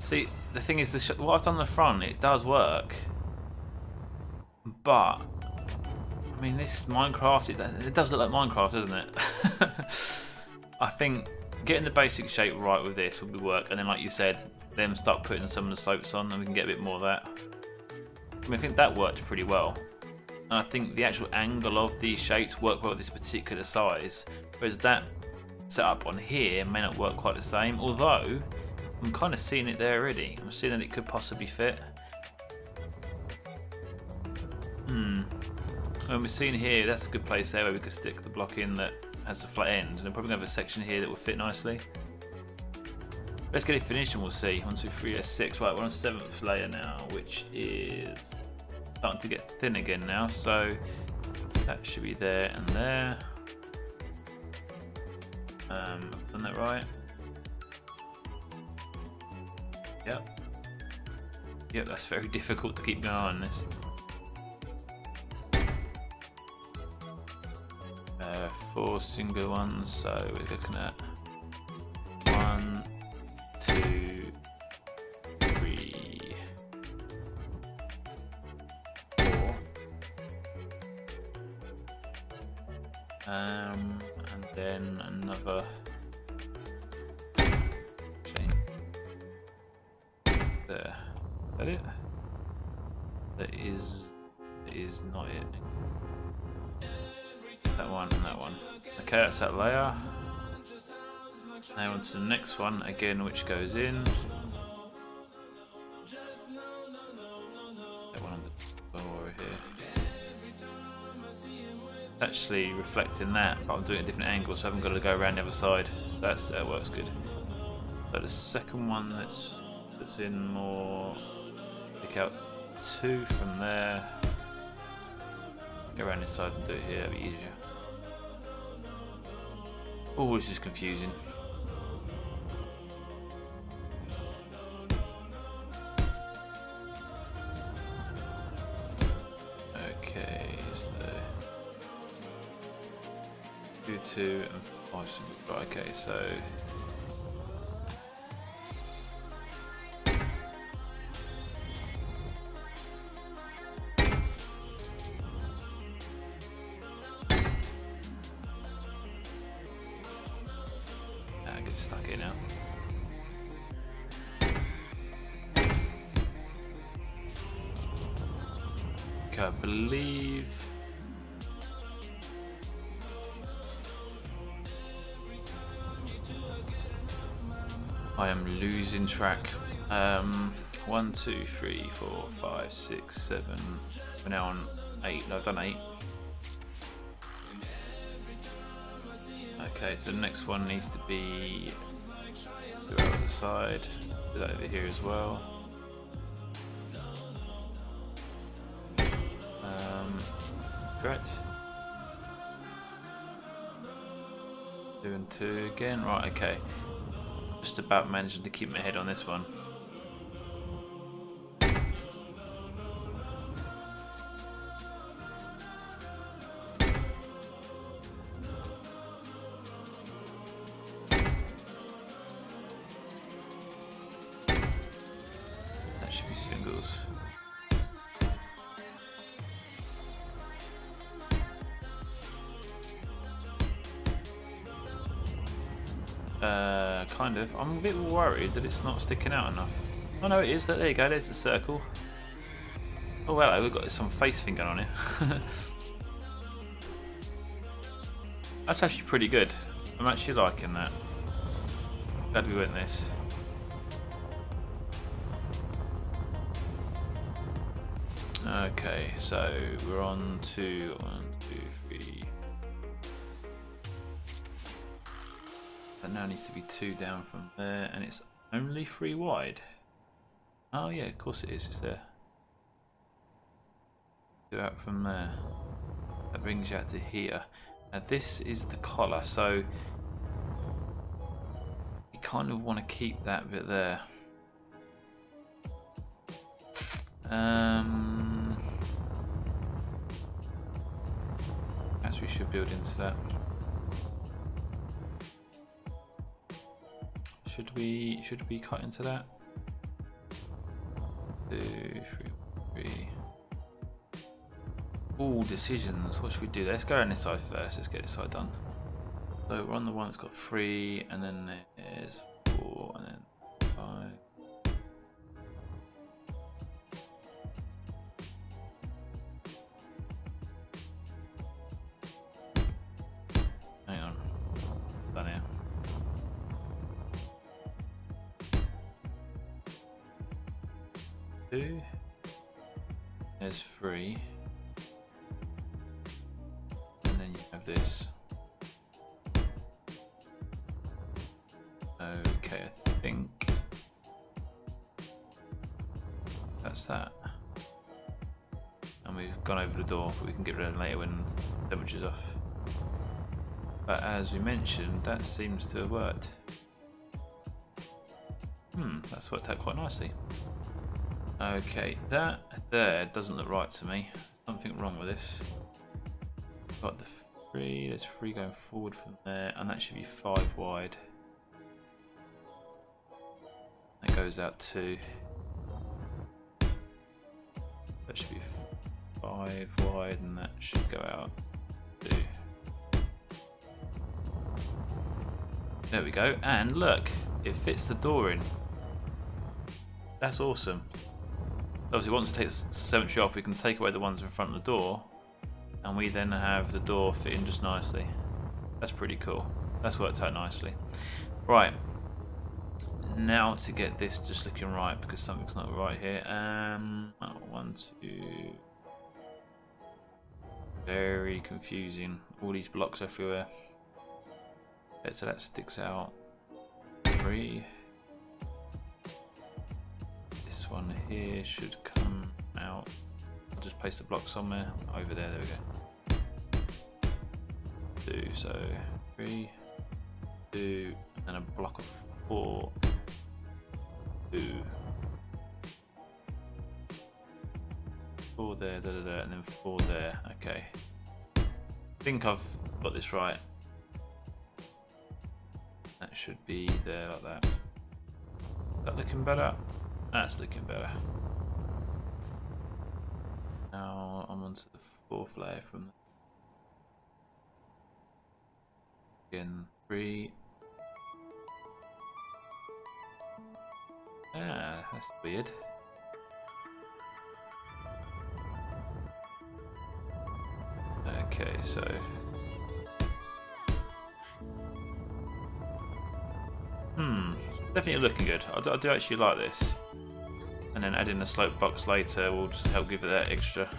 See, the thing is, what I've done on the front, it does work, but I mean, this Minecraft, it does look like Minecraft, doesn't it? I think getting the basic shape right with this would work, and then, like you said, then start putting some of the slopes on, and we can get a bit more of that. I mean, I think that worked pretty well. And I think the actual angle of these shapes work well with this particular size, whereas that setup on here may not work quite the same, although I'm kind of seeing it there already. I'm seeing that it could possibly fit. And we're seeing here, that's a good place there where we could stick the block in that has a flat end. And then probably going to have a section here that will fit nicely. Let's get it finished and we'll see. 1, 2, 3, 6. Right, we're on 7th layer now, which is starting to get thin again now. So that should be there and there. I've done that right. Yep, that's very difficult to keep going on this. 4 single ones, so we're looking at 1, 2, 3, 4. And then another. There. Is that it? That is not it. That one and that one. Okay, that's that layer. Now on to the next one again, which goes in. That one on the floor here. Actually reflecting that, but I'm doing a different angle, so I haven't got to go around the other side. So that works good. So the second one that's in more. Pick out 2 from there. Go around this side and do it here, that'll be easier. Oh, this is confusing. Okay, so 2, 2 and 5 single. Right, okay, so stuck here now. Okay, I believe I am losing track. 1, 2, 3, 4, 5, 6, 7. We're now on 8. No, I've done 8. Okay, so the next one needs to be go over the side, do that over here as well. Correct. 2 and 2 again. Right, okay. Just about managing to keep my head on this one. That should be singles. Kind of. I'm a bit worried that it's not sticking out enough. Oh no, it is. There you go. There's the circle. Oh hello, we've got some face thing going on here. That's actually pretty good. I'm actually liking that. Glad we went this. Okay, so we're on to 1, 2, 3. That now needs to be 2 down from there, and it's only 3 wide. Oh yeah, of course it is. It's there. 2 out from there. That brings you out to here. Now this is the collar, so you kind of want to keep that bit there. As we should build into that. Should we cut into that? 2, 3, 3. All decisions. What should we do? Let's go on this side first. Let's get this side done. So we're on the one that's got 3, and then there's 4, and then 5. Hang on. Done here. There's 3, and then you have this. Okay, I think that's that. And we've gone over the door, but we can get rid of it later when the temperature's off. But as we mentioned, that seems to have worked. That's worked out quite nicely. Okay, that there doesn't look right to me. Something wrong with this. Got the 3, there's 3 going forward from there, and that should be 5 wide. That goes out 2. That should be 5 wide, and that should go out 2. There we go, and look, it fits the door in. That's awesome. Obviously, once we take the cemetery off, we can take away the ones in front of the door, and we then have the door fit in just nicely. That's pretty cool. That's worked out nicely. Right, now to get this just looking right, because something's not right here. 1, 2. Very confusing. All these blocks everywhere. Okay, so that sticks out. 3. This one here should come out. I'll just paste the block somewhere over there. There we go. 2, so 3, 2, and then a block of 4, 2, 4 there, and then 4 there. Okay, I think I've got this right. That should be there like that. Is that looking better? That's looking better. Now I'm onto the 4th layer from again 3. Ah, that's weird. Okay, so definitely looking good. I do actually like this. And then adding a slope box later will just help give it that extra.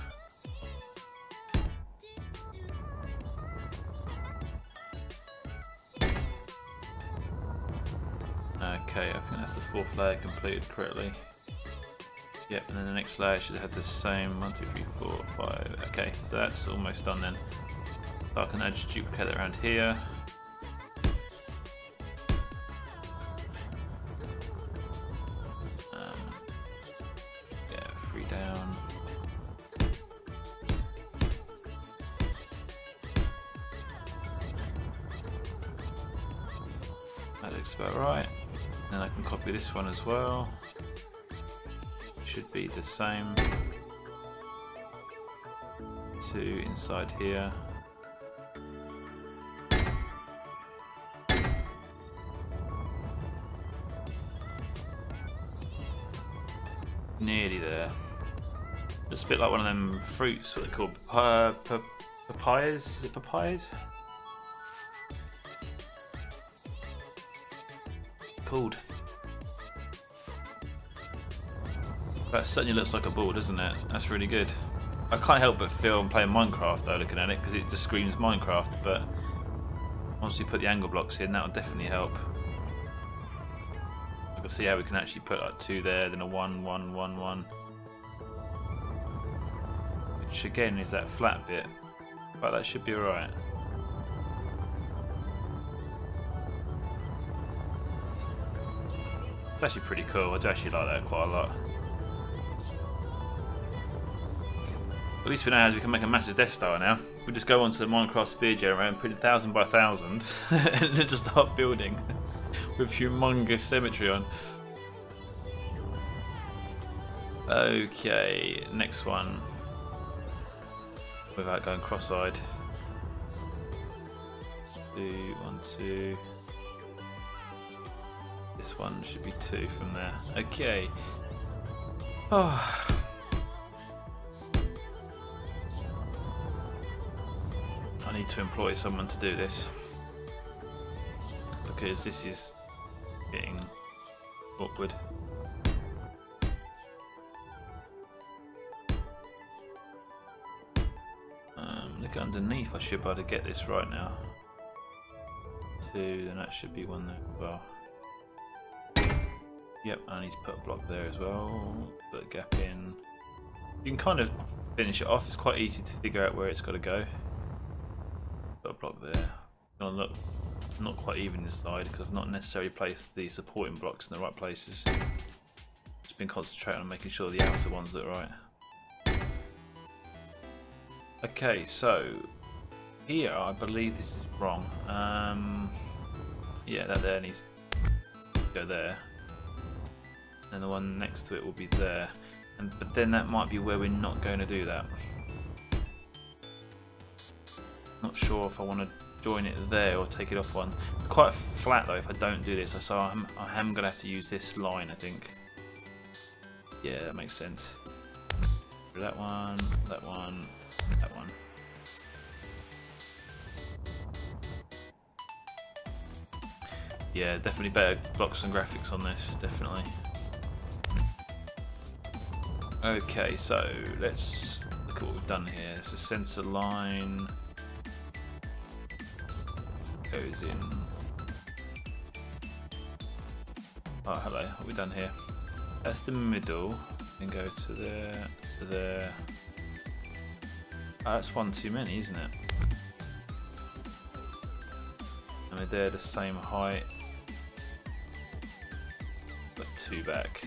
Okay, I think that's the 4th layer completed correctly. Yep, and then the next layer should have the same 1, 2, 3, 4, 5. Okay, so that's almost done then. So I can just duplicate it around here. Yeah, 3 down. That looks about right. Then I can copy this one as well. Should be the same. 2 inside here. Nearly there. Just a bit like one of them fruits, what they call papayas. Is it papayas? Called. That certainly looks like a ball, doesn't it? That's really good. I can't help but feel I'm playing Minecraft though, looking at it, because it just screams Minecraft. But once we put the angle blocks in, that'll definitely help. I can see how we can actually put like 2 there, then a 1, 1, 1, 1. Which again is that flat bit, but that should be alright. It's actually pretty cool. I do actually like that quite a lot. At least we know how we can make a massive Death Star now. We just go onto the Minecraft spear generator and put it 1000 by 1000 and then just start building with humongous symmetry on. Okay, next one. Without going cross-eyed. 2, 1, 2. This one should be 2 from there. Okay. Oh. I need to employ someone to do this because this is getting awkward. Look underneath, I should be able to get this right now. 2, then that should be 1 there as well. Yep, I need to put a block there as well, put a gap in. You can kind of finish it off, it's quite easy to figure out where it's got to go. Put a block there. It's going to look not quite even this side because I've not necessarily placed the supporting blocks in the right places. Just been concentrating on making sure the outer ones look right. Okay, so here I believe this is wrong. Yeah, that there needs to go there. And the one next to it will be there. But then that might be where we're not going to do that. Not sure if I want to join it there or take it off one. It's quite flat though if I don't do this, so I am going to have to use this line, I think. Yeah, that makes sense. That one, that one, that one. Yeah, definitely better blocks and graphics on this, definitely. Okay, so let's look at what we've done here. So center line goes in. Oh, hello, what have we done here? That's the middle, and go to there, to there. Oh, that's one too many, isn't it? And they're the same height, but 2 back.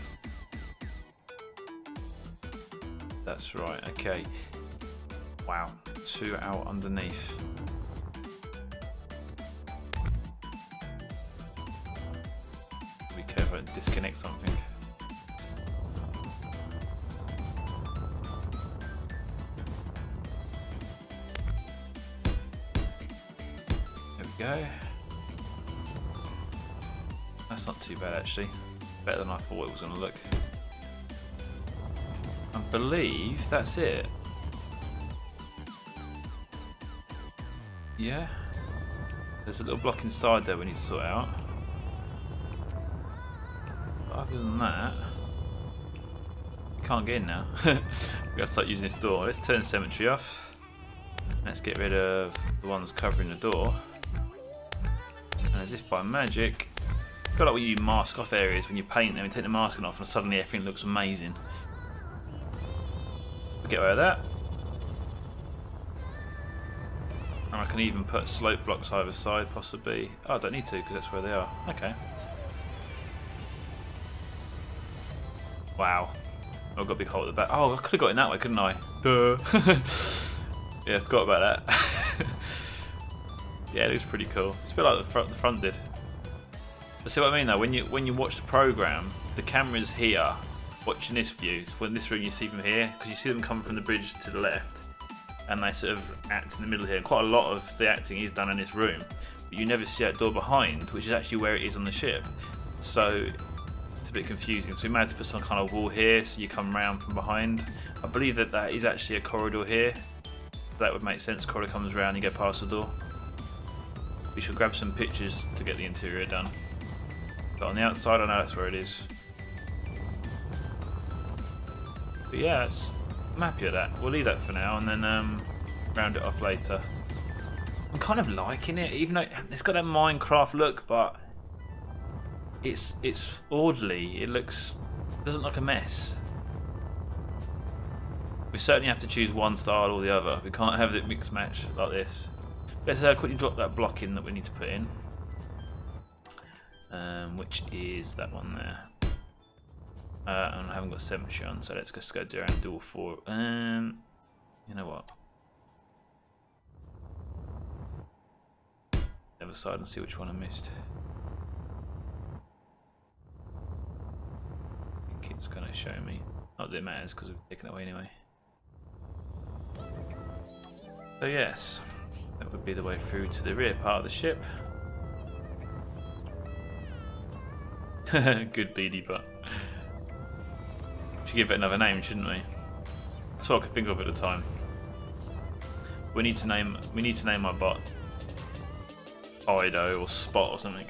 That's right, okay. Wow, 2 out underneath. Be careful, don't disconnect something. There we go. That's not too bad actually. Better than I thought it was going to look. I believe that's it. Yeah. There's a little block inside there we need to sort out. But other than that, you can't get in now. We've got to start using this door. Let's turn symmetry off. Let's get rid of the ones covering the door. And as if by magic, feel like when you mask off areas, when you paint them and take the masking off, and suddenly everything looks amazing. Get away with that. And I can even put slope blocks either side, possibly. Oh, I don't need to because that's where they are. Okay. Wow. I've got a big hole at the back. Oh, I could have got in that way, couldn't I? Duh. Yeah, I forgot about that. Yeah, it looks pretty cool. It's a bit like the front did. But see what I mean though? When you watch the program, the camera's here, watching this view. When this room you see from here, because you see them come from the bridge to the left, and they sort of act in the middle here. And quite a lot of the acting is done in this room, but you never see that door behind, which is actually where it is on the ship. So it's a bit confusing. So we might have to put some kind of wall here, so you come round from behind. I believe that is actually a corridor here. That would make sense. Corridor comes around, you go past the door. We should grab some pictures to get the interior done. But on the outside, I know that's where it is. But yeah, I'm happy with that. We'll leave that for now and then round it off later. I'm kind of liking it, even though it's got that Minecraft look, but it's orderly. It doesn't look a mess. We certainly have to choose one style or the other. We can't have it mix match like this. Let's quickly drop that block in that we need to put in, which is that one there. And I haven't got symmetry on, so let's just go down and do all four. You know what? The other side and see which one I missed. I think it's going to show me. Not that it matters because we've taken it away anyway. So yes, that would be the way through to the rear part of the ship. Good Beardie bot. Should give it another name, shouldn't we? That's what I could think of at the time. We need to name our bot Ido or Spot or something.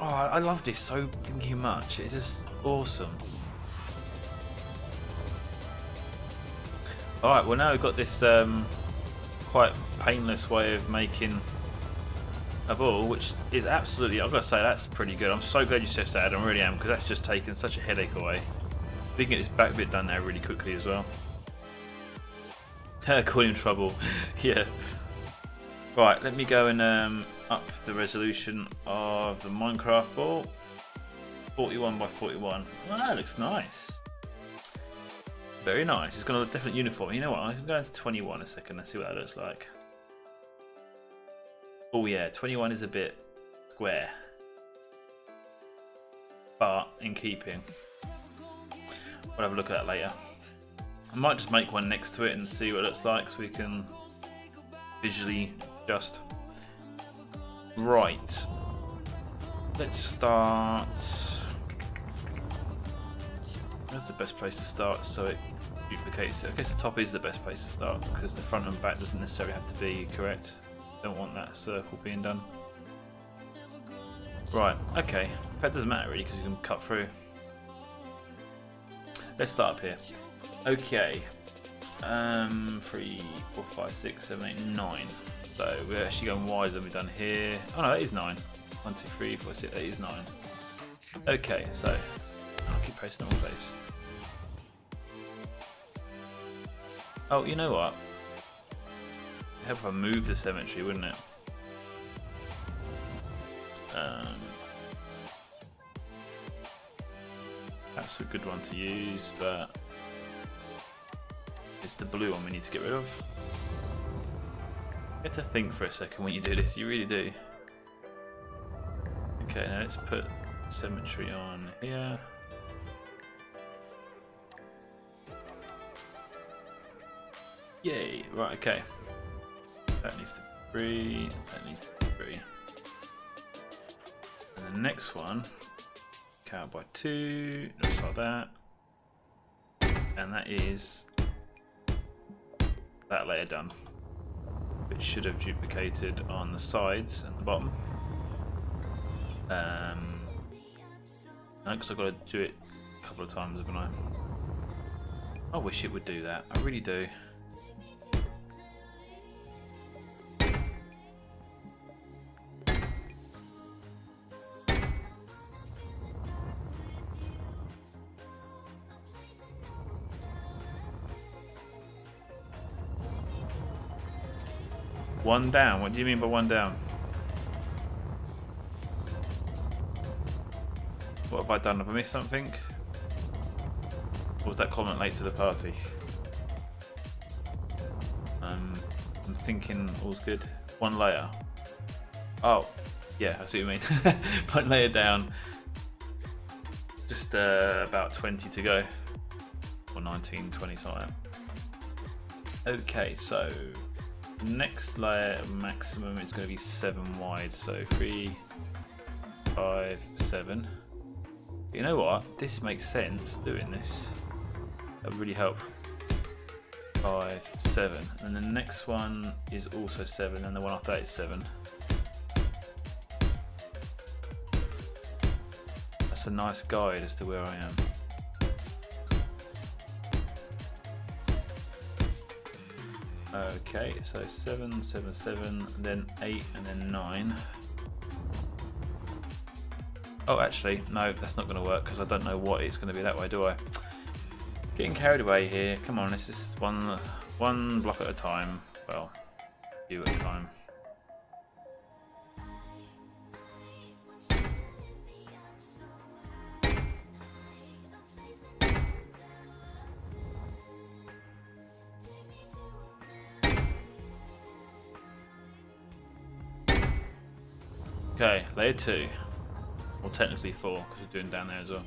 Oh, I love this so blinking much. It's just awesome. Alright, well now we've got this quite painless way of making a ball, which is absolutely, I've got to say, that's pretty good. I'm so glad you said that, I really am, because that's just taken such a headache away. We can get this back bit done now really quickly as well. Call him trouble. Yeah. Right, let me go and up the resolution of the Minecraft ball. 41 by 41. Oh, that looks nice. Very nice. It's got a definite uniform. You know what? I'm going to go into 21 a second and see what that looks like. Oh yeah, 21 is a bit square, but in keeping. We'll have a look at that later. I might just make one next to it and see what it looks like so we can visually adjust. Right, let's start. Where's the best place to start so it duplicates it? I guess the top is the best place to start because the front and back doesn't necessarily have to be correct. Don't want that circle being done. Right, okay. That doesn't matter really because you can cut through. Let's start up here. Okay. 3, 4, 5, 6, 7, 8, 9. So we're actually going wider than we've done here. Oh no, that is 9. 1, 2, 3, 4, 6, that is 9. Okay, so I'll keep pressing the wrong place. Oh, you know what? It'd help if I move the symmetry, wouldn't it? That's a good one to use, but it's the blue one we need to get rid of. You have to think for a second when you do this, you really do. Okay, now let's put symmetry on here. Yay, right, okay. That needs to be 3, that needs to be 3. And the next one, count by 2, looks like that. And that is that layer done. It should have duplicated on the sides and the bottom. Because I've got to do it a couple of times, haven't I? I wish it would do that, I really do. One down? What do you mean by one down? What have I done? Have I missed something? Or was that comment late to the party? I'm thinking all's good. One layer. Oh, yeah, I see what you mean. One layer down. Just about 20 to go. Or 19, 20 something. Okay, so next layer maximum is going to be 7 wide. So 3, 5, 7. You know what? This makes sense doing this. That would really help. 5, 7, and the next one is also 7, and the one after that is 7. That's a nice guide as to where I am. Okay, so 7, 7, 7, then 8, and then 9. Oh, actually, no, that's not going to work because I don't know what it's going to be that way, do I? Getting carried away here. Come on, it's just one block at a time. Well, few at a time. Okay, layer 2. Well, technically 4 because we're doing down there as well.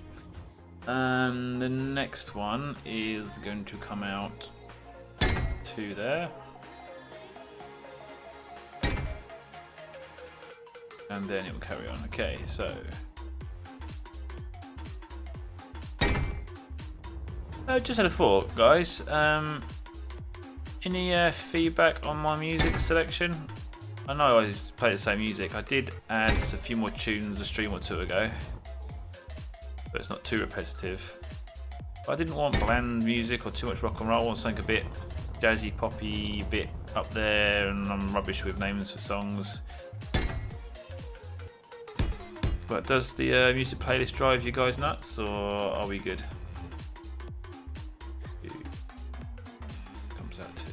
The next one is going to come out 2 there. And then it will carry on. Okay, so just had a thought, guys. Any feedback on my music selection? I know I just play the same music. I did add a few more tunes a stream or 2 ago, but it's not too repetitive. But I didn't want bland music or too much rock and roll. I want something a bit jazzy, poppy, bit up there, and I'm rubbish with names for songs. But does the music playlist drive you guys nuts, or are we good? Comes out to.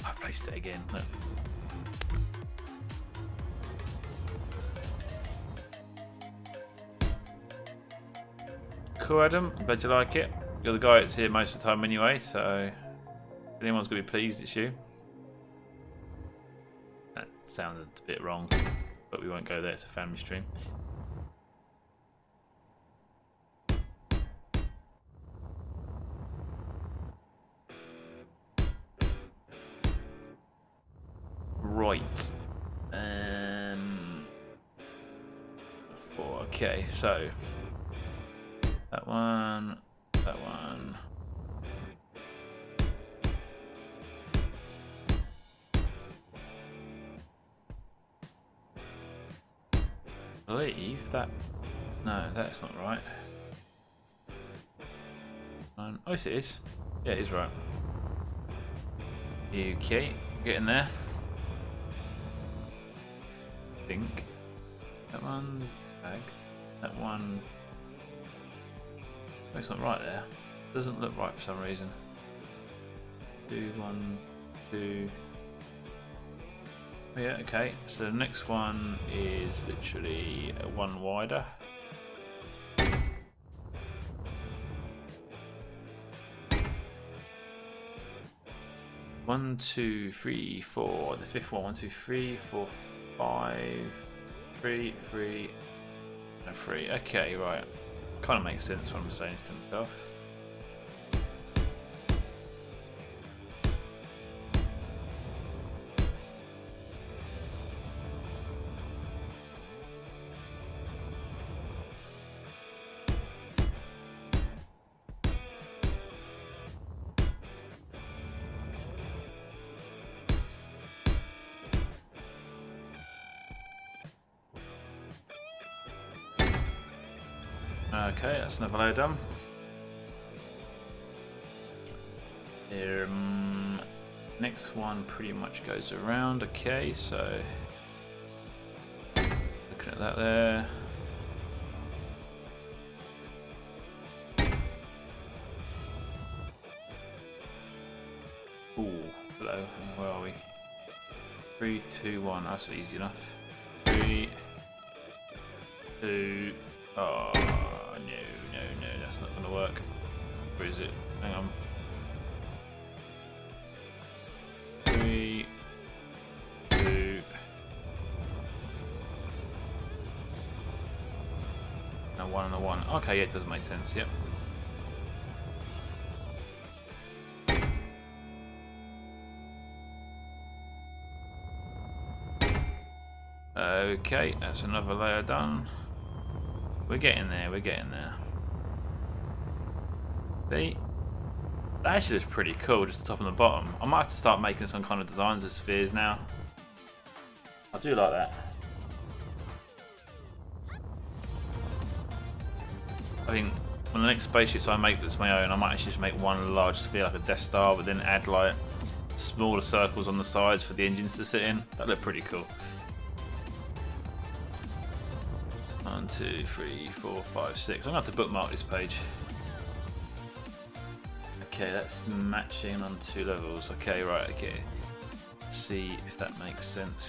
I placed it again. No. Cool, Adam. I'm glad you like it. You're the guy that's here most of the time anyway, so if anyone's going to be pleased, it's you. That sounded a bit wrong, but we won't go there. It's a family stream. Right. 4. Okay, so that one, that one. I believe that. No, that's not right. Oh, yes, it is. Yeah, it is right. Okay, getting there. I think that one's bag. That one. Oh, it's not right there. Doesn't look right for some reason. 2, 1, 2. Oh, yeah, okay. So the next one is literally 1 wider. One, 2, 3, 4. The fifth one. 1, 2, 3, 4, 5, 3, 3, and 3. Okay, right. Kind of makes sense what I'm saying to myself. Okay, that's another layer done. Next one pretty much goes around. Okay, so looking at that there. Ooh, hello. Where are we? 3, 2, 1. That's easy enough. 3, 2. Oh no, that's not going to work. Where is it? Hang on. 3, 2. And 1 and a 1. Okay, yeah, it does make sense. Yep. Okay, that's another layer done. We're getting there, we're getting there. See? That actually looks pretty cool, just the top and the bottom. I might have to start making some kind of designs of spheres now. I do like that. I think on the next spaceships I make that's my own, I might actually just make one large sphere like a Death Star, but then add like smaller circles on the sides for the engines to sit in. That look pretty cool. 1, 2, 3, 4, 5, 6. I'm gonna have to bookmark this page. Okay, that's matching on 2 levels. Okay, right, okay. Let's see if that makes sense.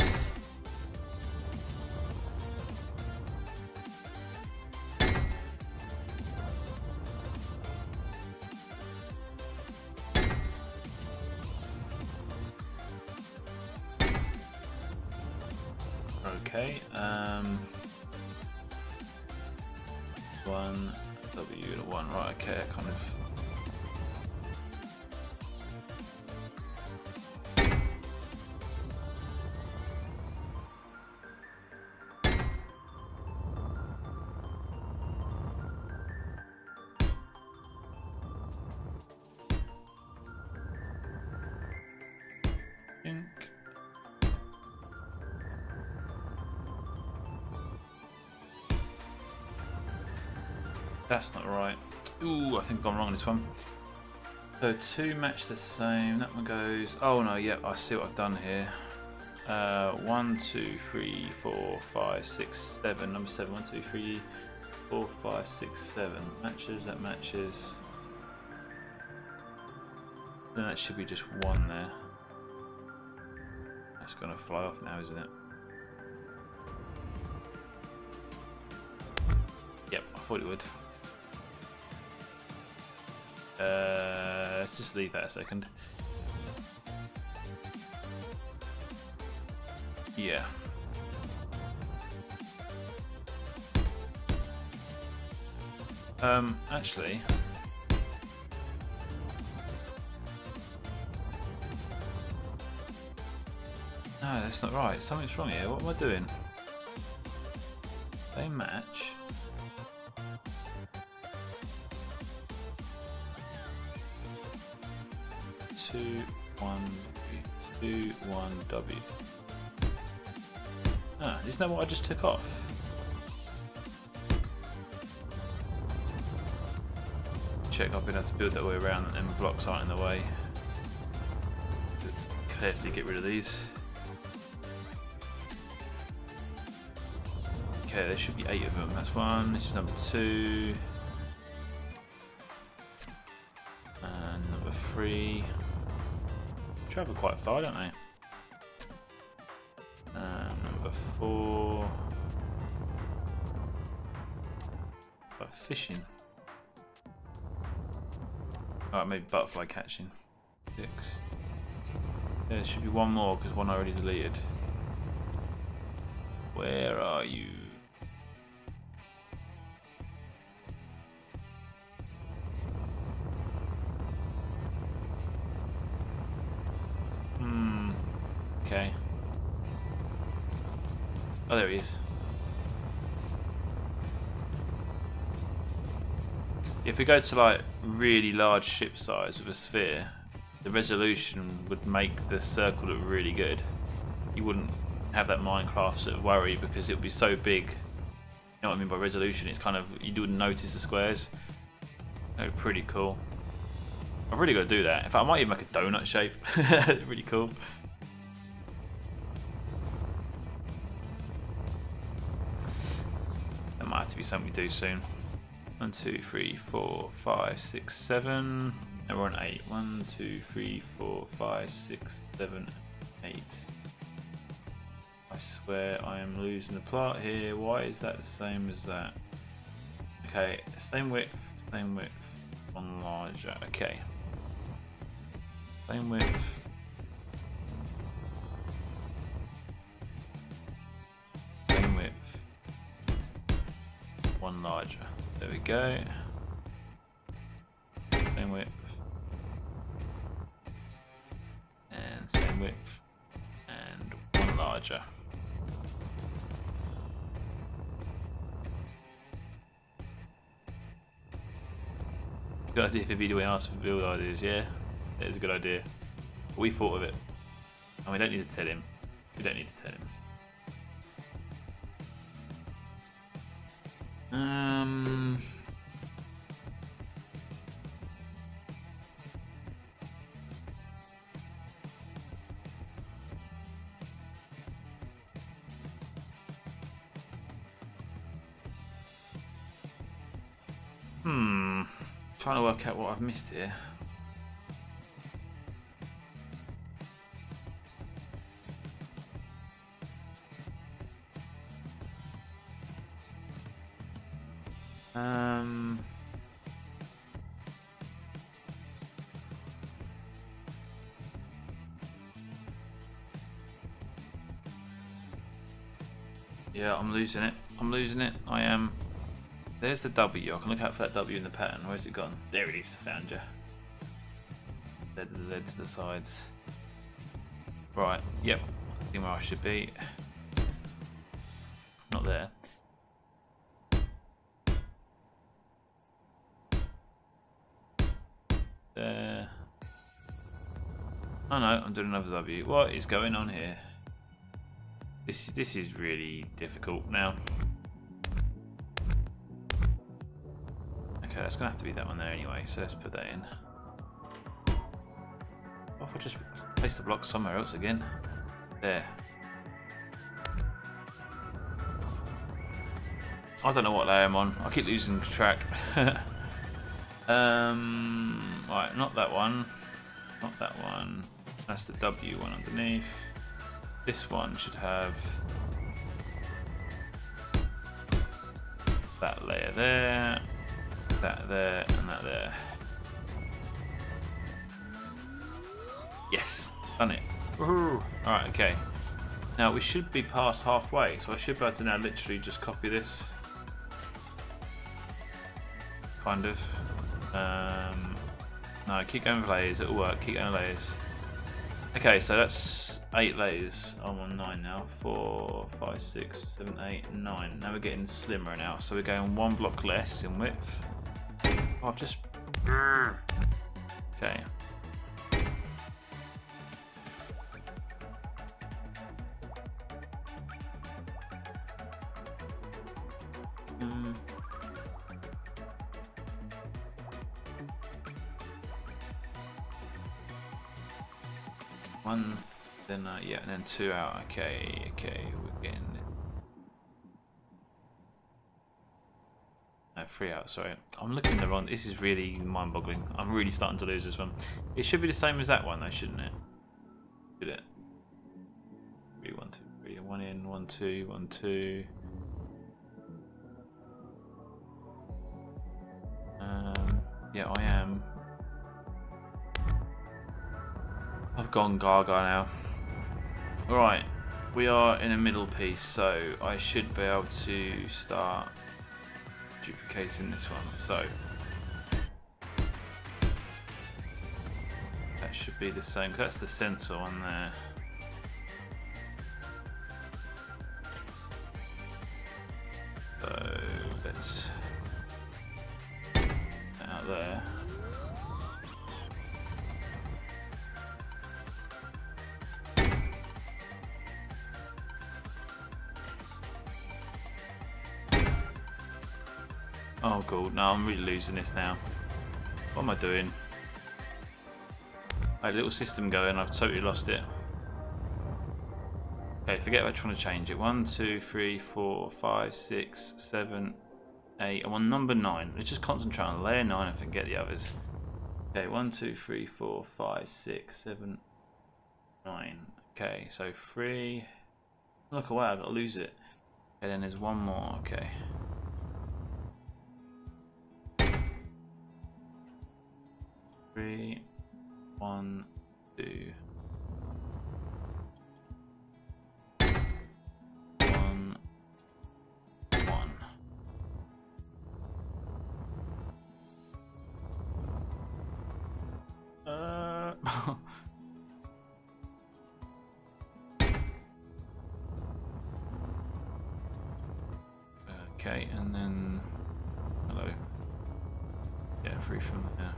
Okay, 1 W and a 1, right, okay, I kind of think. That's not right. Ooh, I think I've gone wrong on this one. So 2 match the same. That one goes. Oh no, yep, I see what I've done here. 1, 2, 3, 4, 5, 6, 7. Number 7. 1, 2, 3, 4, 5, 6, 7. Matches. That matches. Then that should be just 1 there. That's gonna fly off now, isn't it? Yep, I thought it would. Let's just leave that a second. Yeah. Actually. No, that's not right. Something's wrong here. What am I doing? They match. 2, 1, 2, 1, W. Ah, isn't that what I just took off? Check, I've been able to build that way around and the blocks aren't in the way. To carefully get rid of these. Okay, there should be 8 of them. That's 1, this is number 2. And number 3. Travel quite far, don't they? Number 4. Like fishing. Alright, maybe butterfly catching. 6. There should be 1 more because 1 I already deleted. Where are you? Okay. Oh, there he is. If we go to like really large ship size with a sphere, the resolution would make the circle look really good. You wouldn't have that Minecraft sort of worry because it would be so big. You know what I mean by resolution? It's kind of, you wouldn't notice the squares. That would be pretty cool. I've really got to do that. In fact, I might even make a donut shape. Really cool. That might have to be something we do soon. 1, 2, 3, 4, 5, 6, 7. And we're on 8. 1, 2, 3, 4, 5, 6, 7, 8. I swear I am losing the plot here. Why is that the same as that? Okay, same width, one larger. Okay. Same width. Same width. One larger. There we go. Same width. And same width. And one larger. Good idea for Beardie asked for build ideas, yeah? That is a good idea. We thought of it. And we don't need to tell him. We don't need to tell him. Trying to work out what I've missed here. Yeah, I'm losing it. I'm losing it. I am. There's the W. I can look out for that W in the pattern. Where's it gone? There it is. Found you. Z to the Z to the sides. Right. Yep. I think where I should be. Not there. There. Oh no, I'm doing another W. What is going on here? This is really difficult now. Okay, that's gonna have to be that one there anyway, so let's put that in. What if I just place the block somewhere else again? There. I don't know what layer I'm on. I keep losing track. Right, not that one. Not that one. That's the W one underneath. This one should have that layer there, that there, and that there. Yes, done it. Alright, okay. Now we should be past halfway, so I should be able to now literally just copy this. Kind of. No, keep going with layers, it'll work, keep going with layers. Okay, so that's 8 layers. I'm on 9 now. 4, 5, 6, 7, 8, 9. Now we're getting slimmer now, so we're going one block less in width. Oh, I've just. Okay. One, then yeah, and then 2 out. Okay, we're getting 3 out. Sorry, I'm looking at the wrong. This is really mind-boggling. I'm really starting to lose this one. It should be the same as that one, though, shouldn't it? Should it? 3, 1, 2, 3. 1 in, 1, 2, 1, 2. Yeah, I am. I've gone gaga now. Right, we are in a middle piece, so I should be able to start duplicating this one. So that should be the same. That's the sensor one there. So let's put that out there. Oh god, no, I'm really losing this now. What am I doing? I had a little system going, I've totally lost it. Okay, forget about trying to change it. 1, 2, 3, 4, 5, 6, 7, 8. I'm on number 9. Let's just concentrate on layer 9 and forget the others. Okay, 1, 2, 3, 4, 5, 6, 7, 9. Okay, so 3, Look away, I've got to lose it. Okay, then there's one more, okay. Three, 1, 2. 1, 1. Okay, and then hello. Yeah, free from there.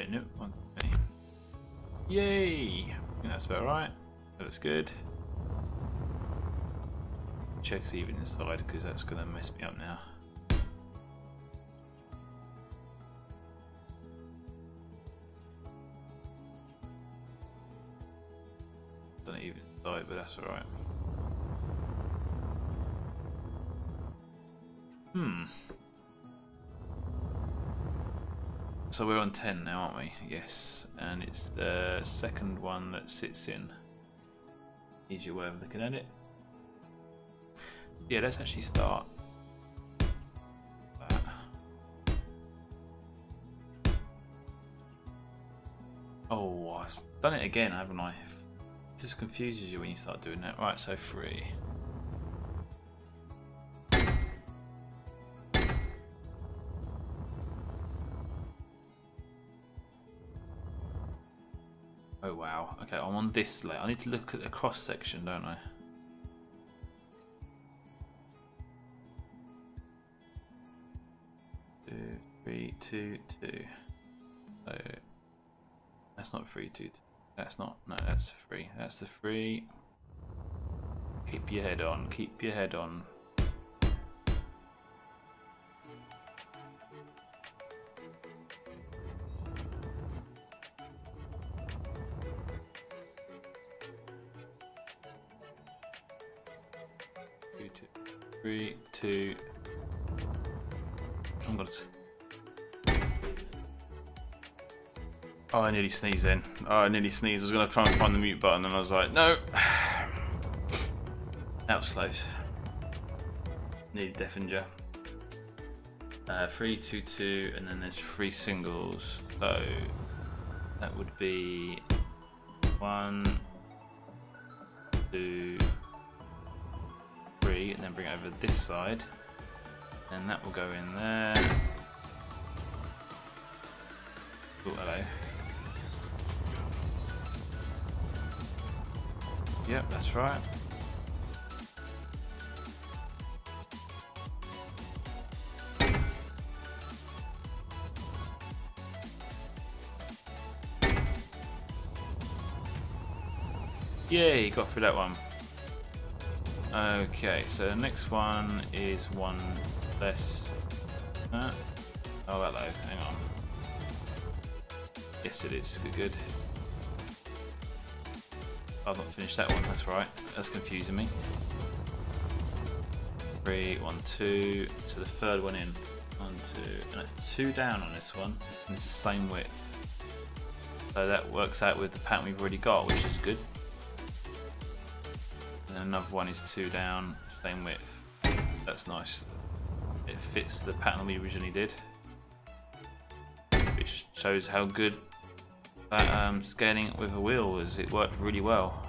No, 1, 2. Yay! I think that's about right. That's good. Check the even inside because that's gonna mess me up now. Done it even inside, but that's alright. So we're on 10 now, aren't we? Yes, and it's the second one that sits in. Easier way of looking at it. Yeah, let's actually start that. Oh, I've done it again, haven't I? It just confuses you when you start doing that. Right, so 3. Oh wow, okay, I'm on this layer. I need to look at the cross section, don't I? Two, 3, 2, 2. So that's not 3, 2, 2. That's not, no, that's 3. That's the 3. Keep your head on, keep your head on. Three, 2. I'm gonna. Oh, I nearly sneezed then. Oh, I nearly sneezed. I was gonna try and find the mute button, and I was like, no. That was close. Nearly deafened you. 3, 2, 2, and then there's 3 singles. So that would be 1, 2. And then bring it over this side, and that will go in there. Oh, hello. Yep, that's right. Yay, got through that one. Okay, so the next one is 1 less. Oh, hello, hang on. Yes, it is. Good, good. I've not finished that one, that's right. That's confusing me. 3, 1, 2. So the third one in. 1, 2. And it's 2 down on this one. And it's the same width. So that works out with the pattern we've already got, which is good. And another one is 2 down, same width. That's nice. It fits the pattern we originally did, which shows how good that scaling it with a wheel was. It worked really well.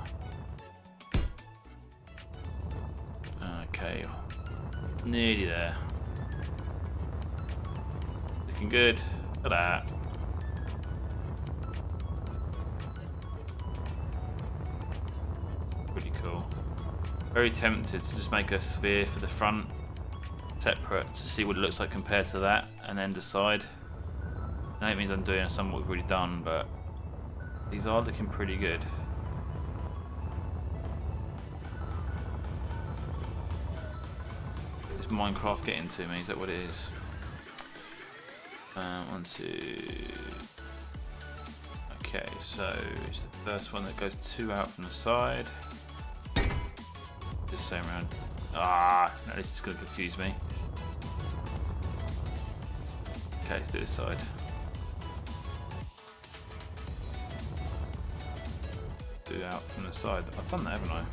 Okay, nearly there. Looking good. Look at that. Pretty cool. Very tempted to just make a sphere for the front separate to see what it looks like compared to that, and then decide. I know it means I'm doing some of what we've already done, but these are looking pretty good. Is Minecraft getting to me? Is that what it is? 1, 2. Okay, so it's the first one that goes 2 out from the side. Just same round. Ah, no, this is going to confuse me. Okay, let's do this side. Two out from the side. I've done that, haven't I?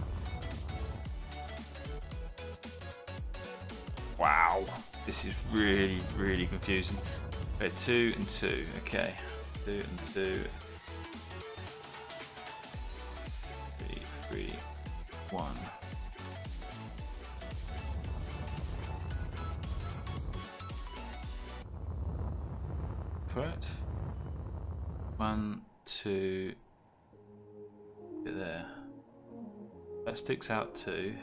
Wow, this is really, really confusing. Okay, 2 and 2. Okay, 2 and 2. 3, 3, 1. Correct. 1, 2. There. That sticks out 2.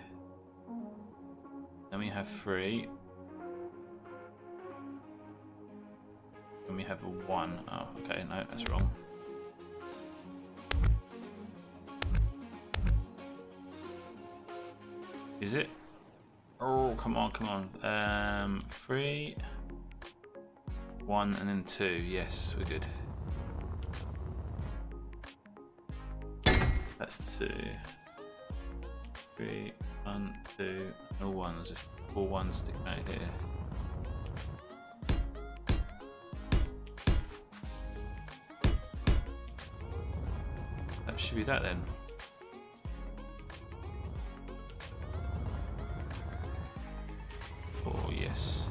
Then we have 3. And we have a 1. Oh, okay, no, that's wrong. Is it? Oh, come on, come on. 3, 1, and then 2. Yes, we're good. That's 2. 3, 1, 2, no 1s. There's 4 1s sticking out here. That should be that then. Oh yes.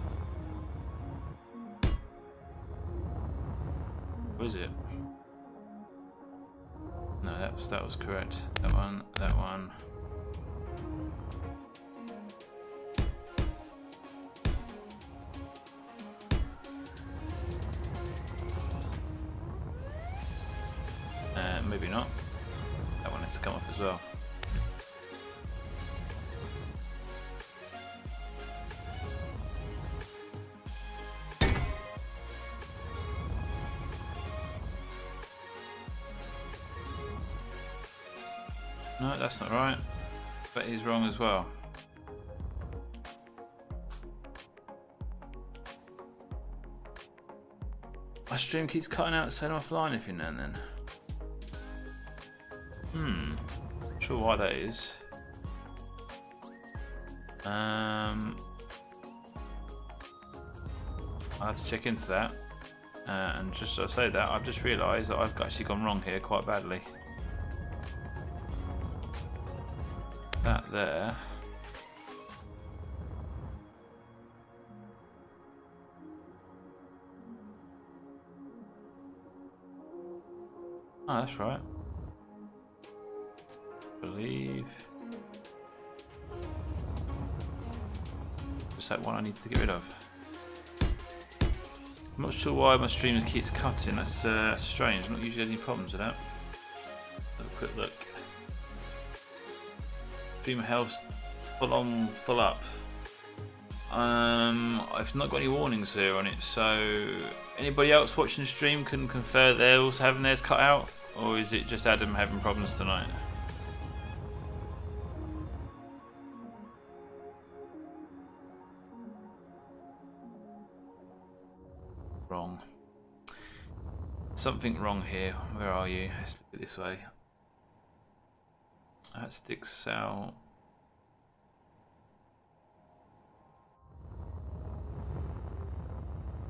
What is it? No, that was correct. That one, that one. Maybe not. That one has to come off as well. No, that's not right. But he's wrong as well. My stream keeps cutting out saying offline every now and then. Not sure why that is. I'll have to check into that. And just to say that, I've just realised that I've actually gone wrong here quite badly. That there. Oh, that's right. Believe. Just that one I need to get rid of. I'm not sure why my stream keeps cutting. That's strange. Not usually any problems with that. Have a quick look. Stream health full on, full up. I've not got any warnings here on it, so anybody else watching the stream can confirm they're also having theirs cut out, or is it just Adam having problems tonight? Wrong. Something wrong here. Where are you? Let's look at it this way. That sticks out.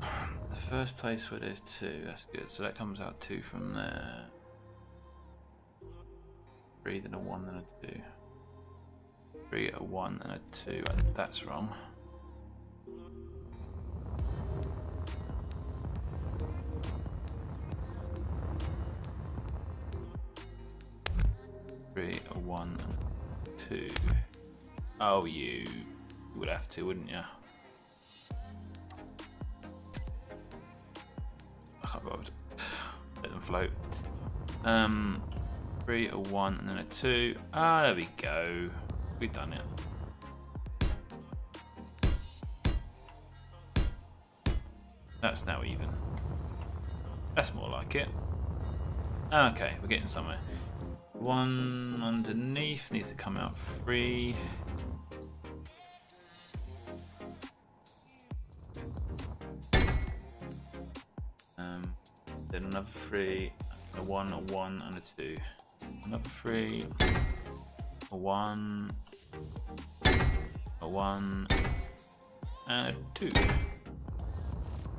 The first place where there's 2, that's good. So that comes out 2 from there. 3, then a 1, then a 2. 3, a 1, and a 2. That's wrong. A 1 and 2. Oh, you would have to, wouldn't you? I can't bother. Let them float. 3, a 1, and then a 2. Ah, there we go. We've done it. That's now even. That's more like it. Okay, we're getting somewhere. 1 underneath needs to come out 3. Then another 3, a 1, a 1, and a 2. Another 3, a 1, a 1, and a 2.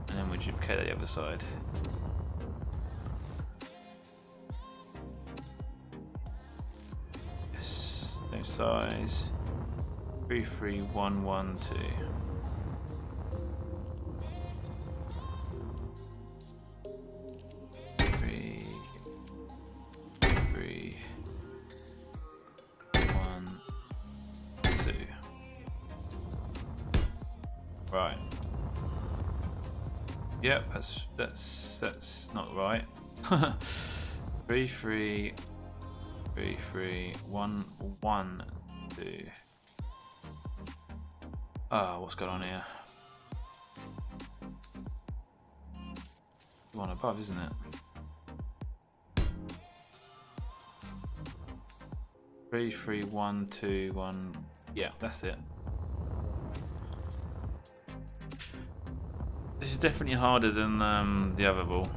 And then we duplicate the other side. Yes, same size. 3, 3, 1, 1, 2. 3, 3, 1, 2. Right. Yep, that's not right. 3, 3, 3, 3, 1, 1, 2. Ah, what's going on here? One above, isn't it? 3, 3, 1, 2, 1. Yeah, that's it. This is definitely harder than the other ball.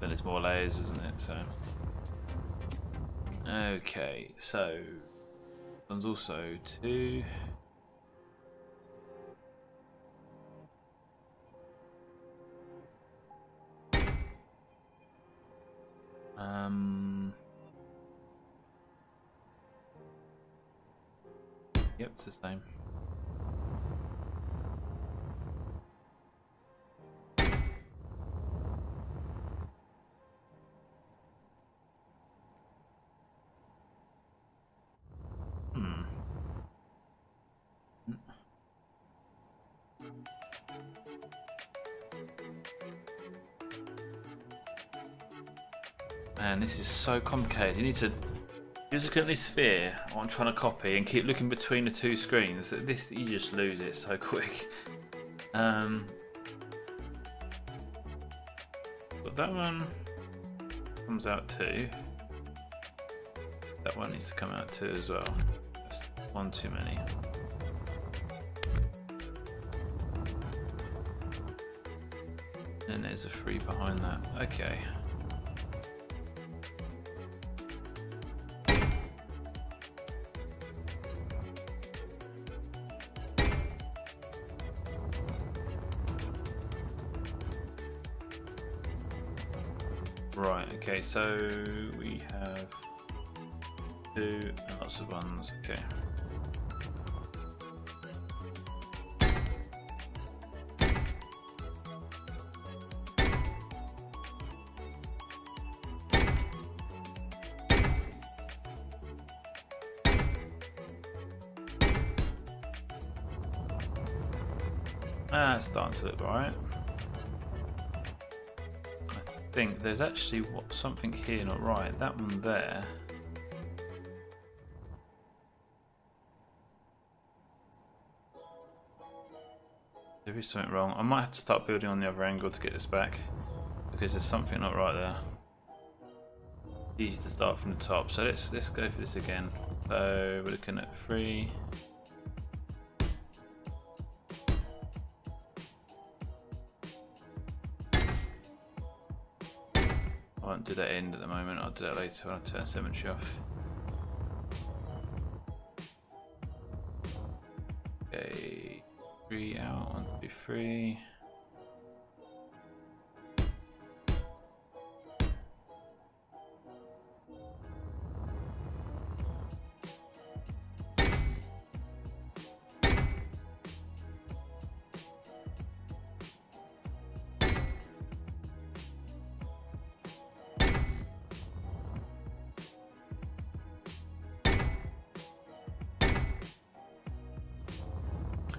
Then it's more layers, isn't it? So, okay. So, one's also 2. Yep, it's the same. Man, this is so complicated. You need to look at this sphere what I'm trying to copy and keep looking between the two screens. This, you just lose it so quick. But that one comes out 2. That one needs to come out 2 as well. Just one too many. And there's a 3 behind that. Okay. Right, okay, so we have 2 and lots of 1s, okay. It's starting to look right. I think there's actually something here not right. That one there. There is something wrong. I might have to start building on the other angle to get this back because there's something not right there. Easy to start from the top. So let's go for this again. So we're looking at 3. I won't do that end at the moment, I'll do that later when I turn symmetry off. Okay, 3 out, 1, 2, 3.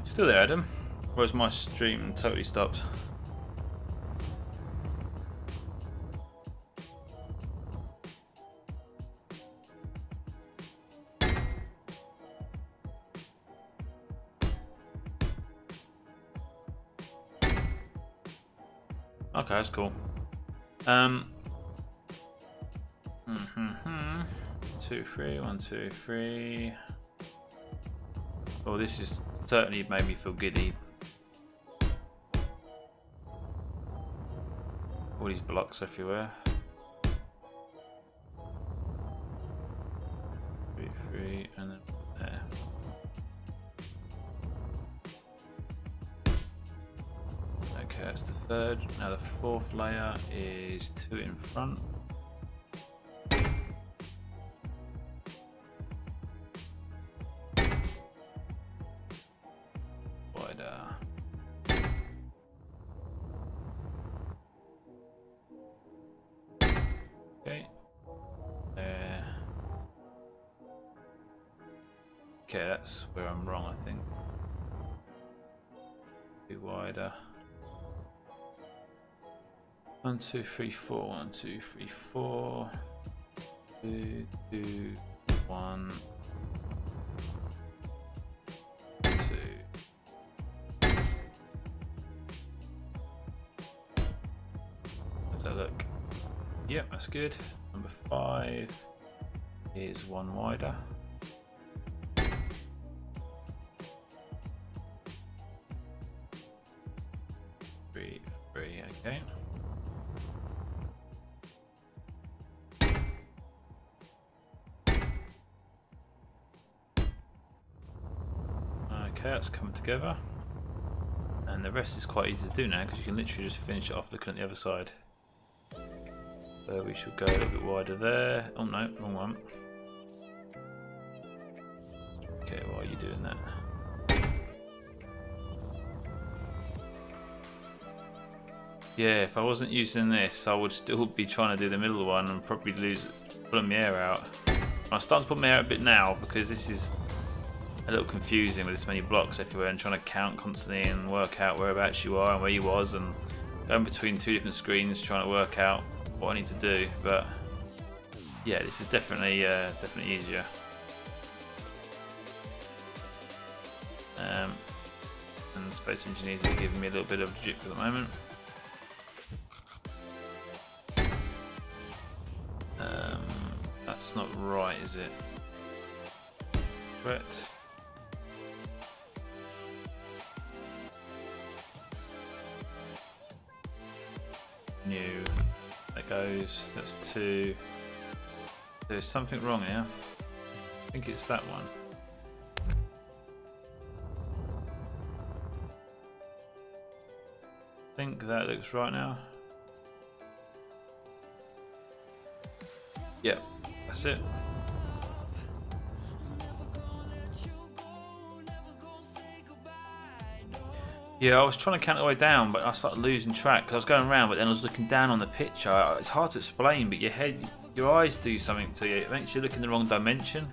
Still there, Adam? Or has my stream totally stopped? Okay, that's cool. 2, 3, 1, 2, 3. Oh, this is certainly made me feel giddy. All these blocks everywhere. 3, and then there. Okay, that's the third. Now the fourth layer is 2 in front. Wider. Okay. There. Okay, that's where I'm wrong, I think. Be wider. 1, 2, 3, 4. 1, 2, 3, 4. 2, 2, 1. 2. Let's have a look. Yep, that's good. Number 5 is 1 wider. 3, 3, okay. Okay, that's coming together. And the rest is quite easy to do now because you can literally just finish it off looking at the other side. So we should go a little bit wider there. Oh no, wrong one. Okay, why are you doing that? Yeah, if I wasn't using this, I would still be trying to do the middle one and probably pulling my hair out. I'm starting to put my hair out a bit now because this is a little confusing with this many blocks everywhere and trying to count constantly and work out whereabouts you are and where you was and going between 2 different screens trying to work out what I need to do. But yeah, this is definitely easier. And Space Engineers are giving me a little bit of jip at the moment. That's not right, is it? Correct. New. That goes. That's 2. There's something wrong here. I think it's that one. I think that looks right now. Yep, that's it. Yeah, I was trying to count the way down, but I started losing track because I was going around, but then I was looking down on the picture. It's hard to explain, but your eyes do something to you. It makes you look in the wrong dimension.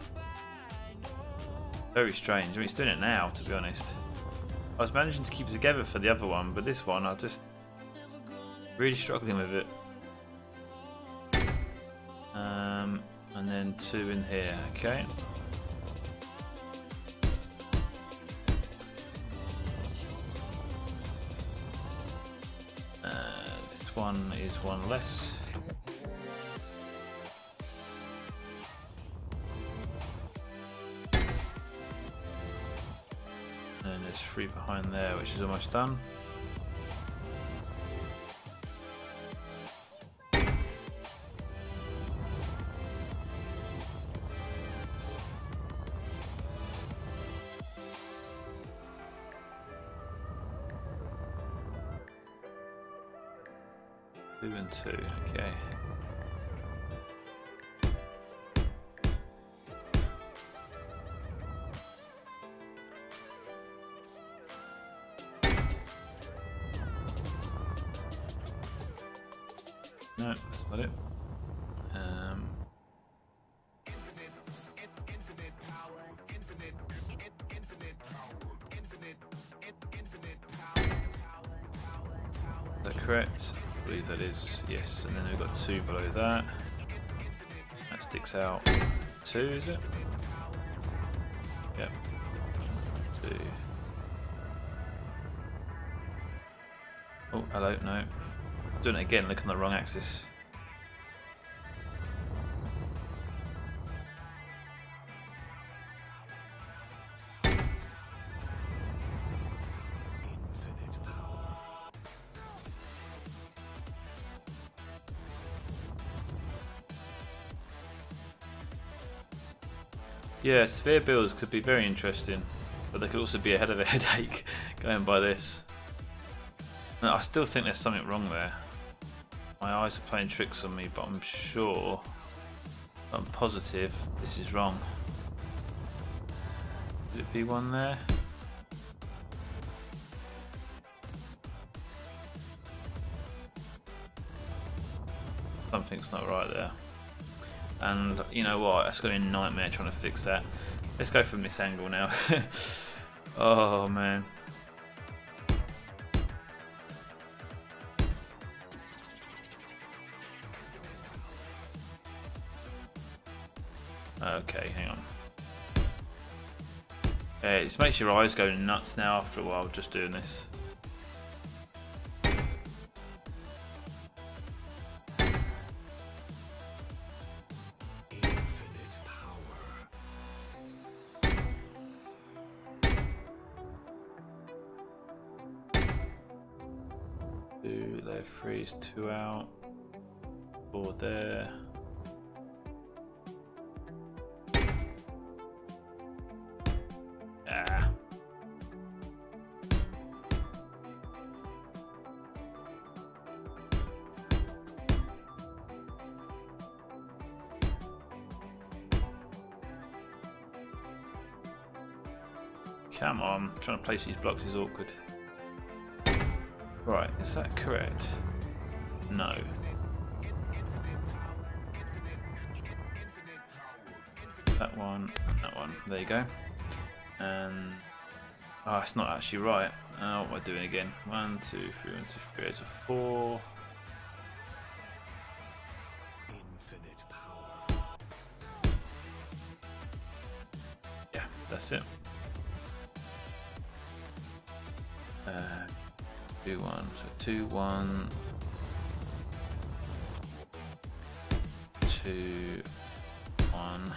Very strange. I mean, it's doing it now, to be honest. I was managing to keep it together for the other one, but this one, I just really struggling with it. And then 2 in here, okay. This one is 1 less. And there's 3 behind there, which is almost done. And 2, okay. No, that's not it. Is that correct? I believe that is, yes, and then we've got 2 below that. That sticks out 2, is it? Yep. 2. Oh, hello, no. Doing it again, look on the wrong axis. Yeah, sphere builds could be very interesting, but they could also be a head of a headache going by this. No, I still think there's something wrong there. My eyes are playing tricks on me, but I'm sure, I'm positive this is wrong. Could it be one there? Something's not right there. And you know what? It's going to be a nightmare trying to fix that. Let's go from this angle now. Oh man. Okay, hang on. It just makes your eyes go nuts now after a while just doing this. Two there, freeze, two out, four there. Ah. Come on, trying to place these blocks is awkward. Right, is that correct? No. That one, and that one. There you go. And oh, it's not actually right. Oh, what am I doing again? 1, 2, 3, 1, 2, 3, 8, 4. Infinite power. Yeah, that's it. 2, 1. So 2, 1, 2, 1.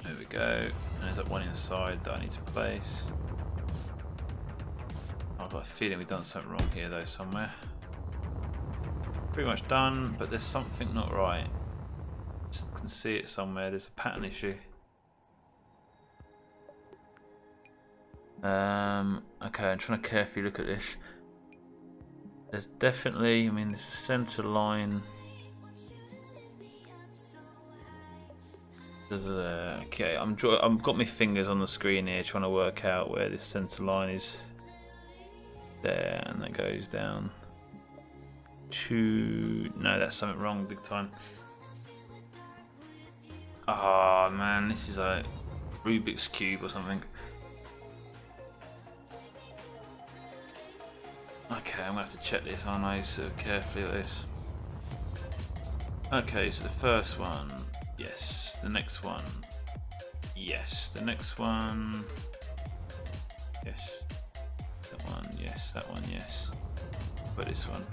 There we go. And there's that one inside that I need to place. I've got a feeling we've done something wrong here though somewhere. Pretty much done, but there's something not right. Just can see it somewhere. There's a pattern issue. Okay, I'm trying to carefully look at this. There's definitely, I mean, this center line. Okay, I've got my fingers on the screen here, trying to work out where this center line is. There, and that goes down. No, that's something wrong big time. Oh man, this is a Rubik's Cube or something. Okay, I'm gonna have to check this, aren't I? So carefully at this. Okay, so the first one, yes. The next one, yes. The next one, yes. That one, yes. That one, yes. But this one.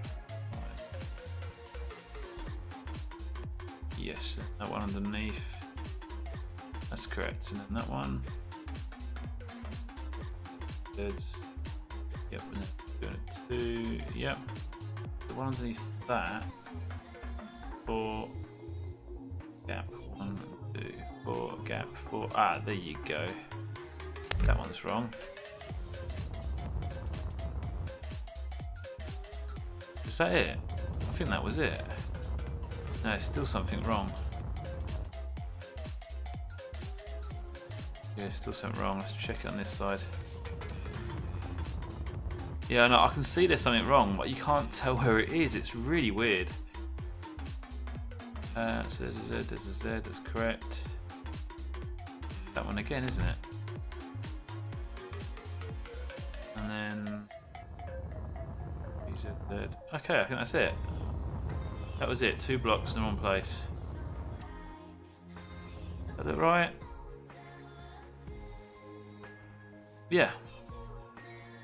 Yes, that one underneath. That's correct. And then that one. Good. Yep, and then doing it 2. Yep. The one underneath that. 4. Gap. 1, 2, 4. Gap. 4. Ah, there you go. That one's wrong. Is that it? I think that was it. No, it's still something wrong. Yeah, still something wrong. Let's check it on this side. Yeah, no, I can see there's something wrong, but you can't tell where it is. It's really weird. So there's a Z, that's correct. That one again, isn't it? And then... Okay, I think that's it. That was it, 2 blocks in one place. Is that right? Yeah.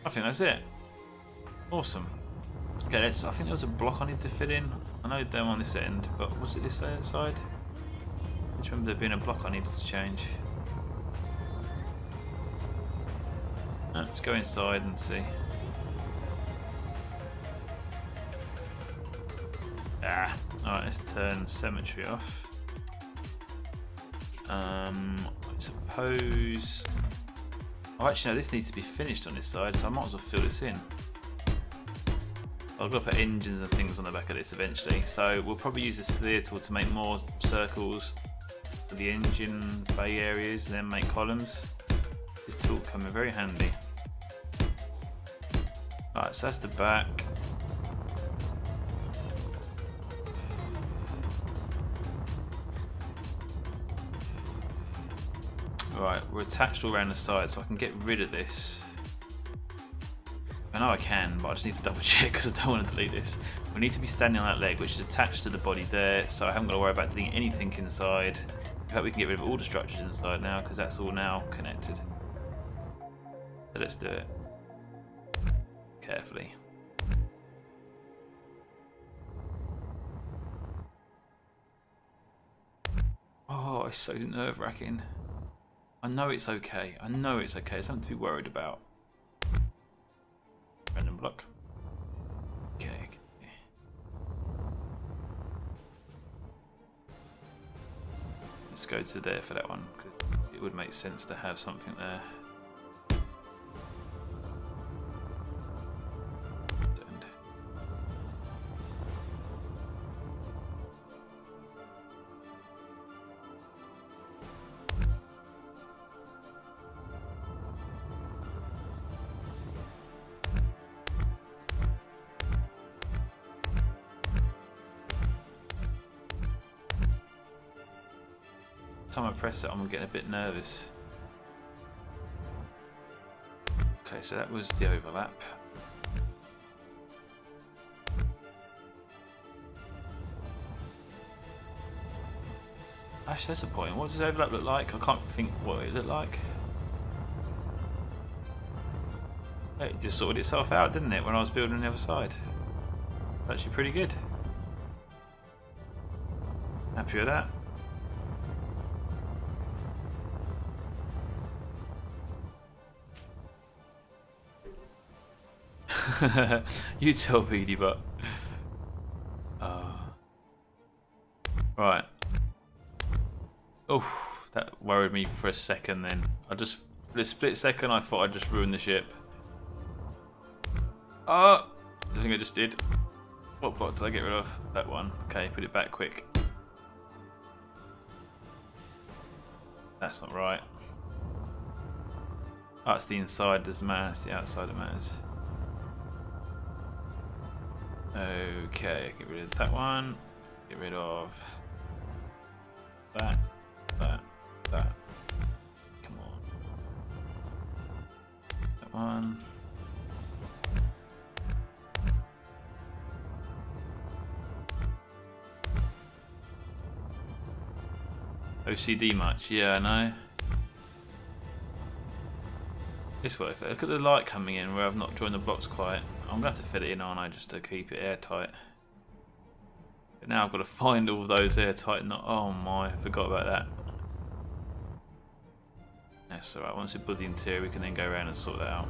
I think that's it. Awesome. Okay, I think there was a block I need to fit in. I know them on this end, but was it this side? I just remember there being a block I needed to change. Let's go inside and see. Alright, let's turn cemetery off. I suppose... Oh, actually no, this needs to be finished on this side, so I might as well fill this in. I've got to put engines and things on the back of this eventually, so we'll probably use this steer tool to make more circles for the engine bay areas and then make columns. This tool will come in very handy. Right, so that's the back. Right, we're attached all around the side, so I can get rid of this. I know I can, but I just need to double check because I don't want to delete this. We need to be standing on that leg, which is attached to the body there, so I haven't got to worry about deleting anything inside. In fact, we can get rid of all the structures inside now because that's all now connected. So let's do it carefully. Oh, it's so nerve-wracking. I know it's okay. I know it's okay. It's something to be worried about. Random block. Okay. Let's go to there for that one, because it would make sense to have something there. Time I press it, I'm getting a bit nervous. Okay, so that was the overlap. Actually, that's a point. What does overlap look like? I can't think what it looked like. It just sorted itself out, didn't it, when I was building the other side? Actually pretty good. Happy with that. You tell Beardie, but right. Oh, that worried me for a second. Then for a split second, I thought I'd just ruined the ship. Oh, I think I just did. What block did I get rid of? That one. Okay, put it back quick. That's not right. Oh, it's the inside doesn't matter. It's the outside that matters. Okay, get rid of that one. Get rid of that. Come on. That one. OCD much? Yeah, I know. It's worth it. Look at the light coming in where I've not joined the blocks quite. I'm going to have to fit it in, aren't I, just to keep it airtight. But now I've got to find all those airtight. Oh my, I forgot about that. That's alright, once we put the interior we can then go around and sort that out.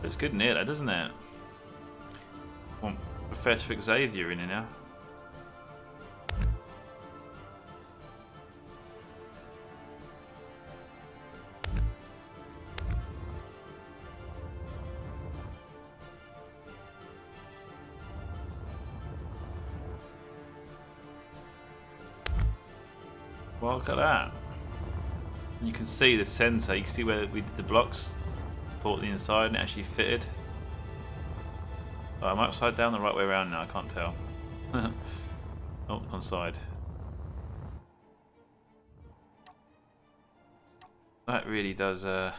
But it's good in here though, doesn't it? I want Professor Xavier in here now. Well, look at that. You can see the centre, you can see where we did the blocks, brought the inside and it actually fitted. Oh, I'm upside down the right way around now, I can't tell. Oh, on side. That really does oh,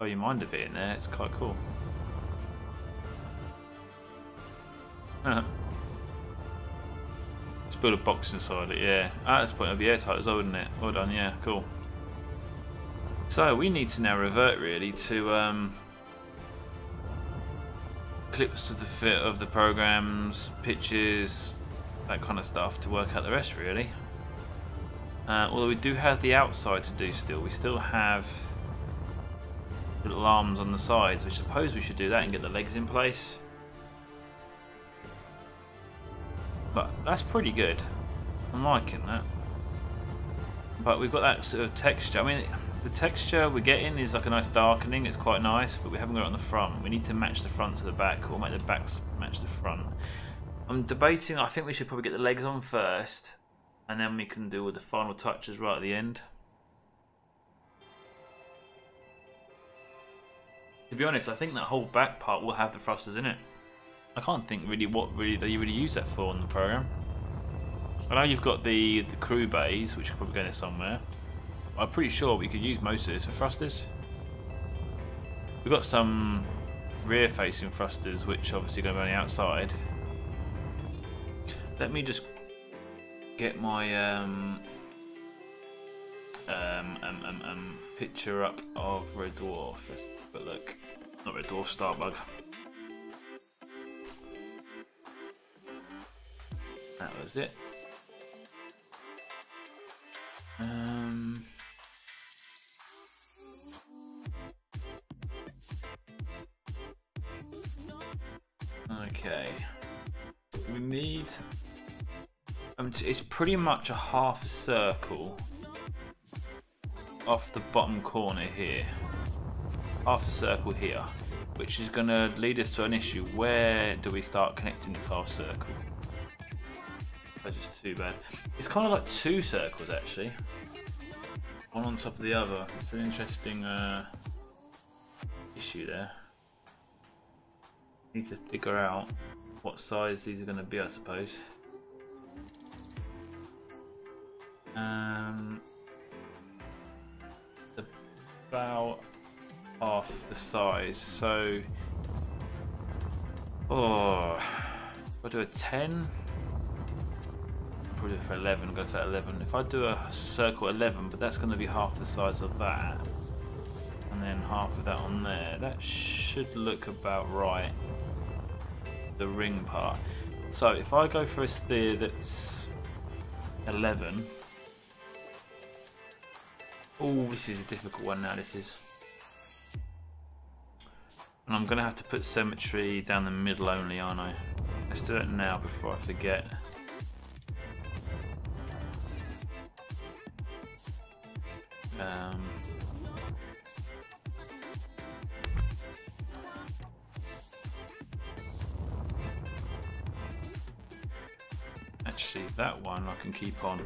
you mind a bit in there, it's quite cool. Let's build a box inside it, yeah. At this point it'll be airtight as well, wouldn't it? Well done, yeah, cool. So we need to now revert really to clips of the fit of the programs, pictures, that kind of stuff to work out the rest really. Although we do have the outside to do still. We still have little arms on the sides, which I suppose we should do that and get the legs in place. But that's pretty good. I'm liking that. But we've got that sort of texture. I mean, the texture we're getting is like a nice darkening. It's quite nice, but we haven't got it on the front. We need to match the front to the back, or make the backs match the front. I'm debating. I think we should probably get the legs on first, and then we can do all the final touches right at the end. To be honest, I think that whole back part will have the thrusters in it. I can't think really what you really use that for in the program. I know you've got the crew bays, which could probably go there somewhere. I'm pretty sure we could use most of this for thrusters. We've got some rear-facing thrusters, which obviously are going to be on the outside. Let me just get my picture up of Red Dwarf. Let's have a look. Not Red Dwarf, StarBug. That was it. Okay. We need. It's pretty much a half a circle off the bottom corner here. Half a circle here, which is going to lead us to an issue. Where do we start connecting this half circle? That's just too bad. It's kind of like two circles actually, one on top of the other. It's an interesting issue there. Need to figure out what size these are going to be, I suppose. About half the size. So, I'll do a 10. Probably for 11, go for 11. If I do a circle 11, but that's going to be half the size of that, and then half of that on there, that should look about right. The ring part. So if I go for a sphere that's 11, oh, this is a difficult one now. This is, and I'm going to have to put symmetry down the middle only, aren't I? Let's do it now before I forget. Actually, that one I can keep on.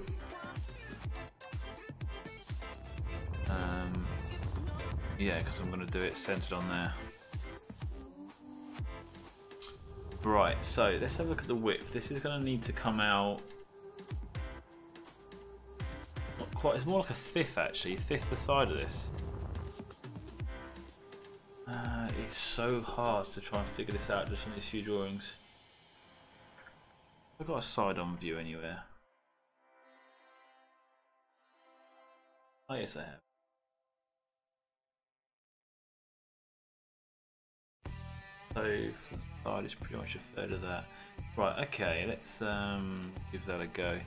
Yeah, because I'm going to do it centered on there. Right, so let's have a look at the width. This is going to need to come out. Not quite. It's more like a fifth actually. Fifth the side of this. It's so hard to try and figure this out just on these few drawings. I've got a side-on view anywhere. Oh yes, I have. So the side is pretty much a third of that. Right, okay, let's give that a go.